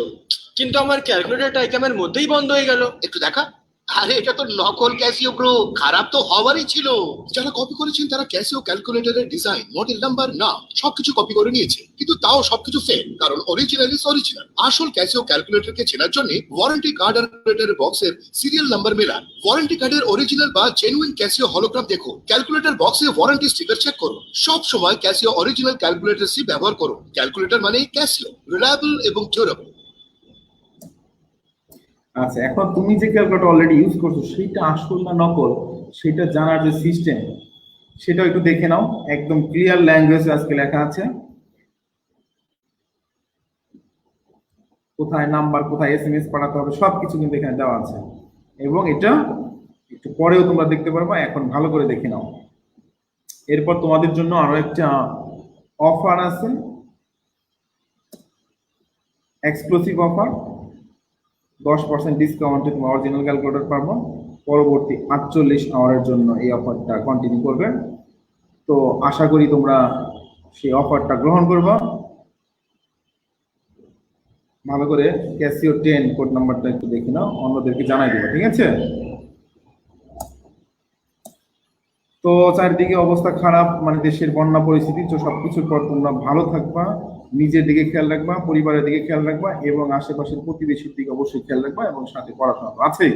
কিন্তু আমার ক্যালকুলেটরটা একেবারে মধ্যেই বন্ধ হয়ে গেল। একটু দেখা। আরে এটা তো নকল ক্যাসিও ব্রো, খারাপ তো হওয়ারই ছিল। যারা কপি করেছেন তারা ক্যাসিও ক্যালকুলেটরের ডিজাইন, মডেল নাম্বার, নাম সবকিছু কপি করে নিয়েছে, কিন্তু তাও সবকিছু ফেল, কারণ অরিজিনাল ইজ অরিজিনাল। আসল ক্যাসিও ক্যালকুলেটরকে চেনার জন্য ওয়ারেন্টি কার্ড আর ক্যালকুলেটরের বক্সের সিরিয়াল নাম্বার মেলান। ওয়ারেন্টি কার্ডের অরিজিনাল বা জেনুইন ক্যাসিও হলোগ্রাম দেখো, ক্যালকুলেটর বক্সে ওয়ারেন্টি স্টিকার চেক করো। সব সময় ক্যাসিও অরিজিনাল ক্যালকুলেটর সি ব্যবহার করো। ক্যালকুলেটর মানে ক্যাসিও, রিলায়েবল এবং ডিউরেবল। আচ্ছা, এখন তুমি যে ক্যালকুলেটর অলরেডি ইউজ করছো সেটা আসল না নকল সেটা জানার যে সিস্টেম, সেটা একটু দেখে নাও। একদম ক্লিয়ার ল্যাঙ্গুয়েজে আজকে লেখা আছে, কোথায় নাম্বার, কোথায় এসএমএস পাঠাতে হবে, সবকিছু কিন্তু এখানে দেওয়া আছে। এবং এটা একটু পরেও তোমরা দেখতে পারবা, এখন ভালো করে দেখে নাও। এরপর তোমাদের জন্য আরো একটা অফার আছে, এক্সক্লুসিভ অফার। 10% ডিসকাউন্টে তুমি অরিজিনাল ক্যালকুলেটর পাবো। পরবর্তী 48 আওয়ারের জন্য এই অফারটা কন্টিনিউ করবে। তো আশা করি তোমরা সেই অফারটা গ্রহণ করবা। ভালো করে ক্যাসিও 10 কোড নাম্বারটা একটু দেখে নাও, অন্যদেরকে জানাই দিবা, ঠিক আছে? তো চারিদিকে অবস্থা খারাপ, মানে দেশের বন্যা পরিস্থিতি, তো সবকিছুর পর তোমরা ভালো থাকবা, নিজের দিকে খেয়াল রাখবা, পরিবারের দিকে খেয়াল রাখবা, এবং আশেপাশের প্রতিবেশীর দিকে অবশ্যই খেয়াল রাখবা, এবং সাথে পড়াশোনা আছে।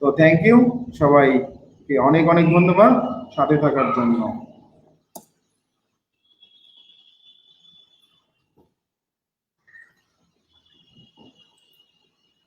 তো থ্যাংক ইউ সবাইকে, অনেক অনেক ধন্যবাদ সাথে থাকার জন্য।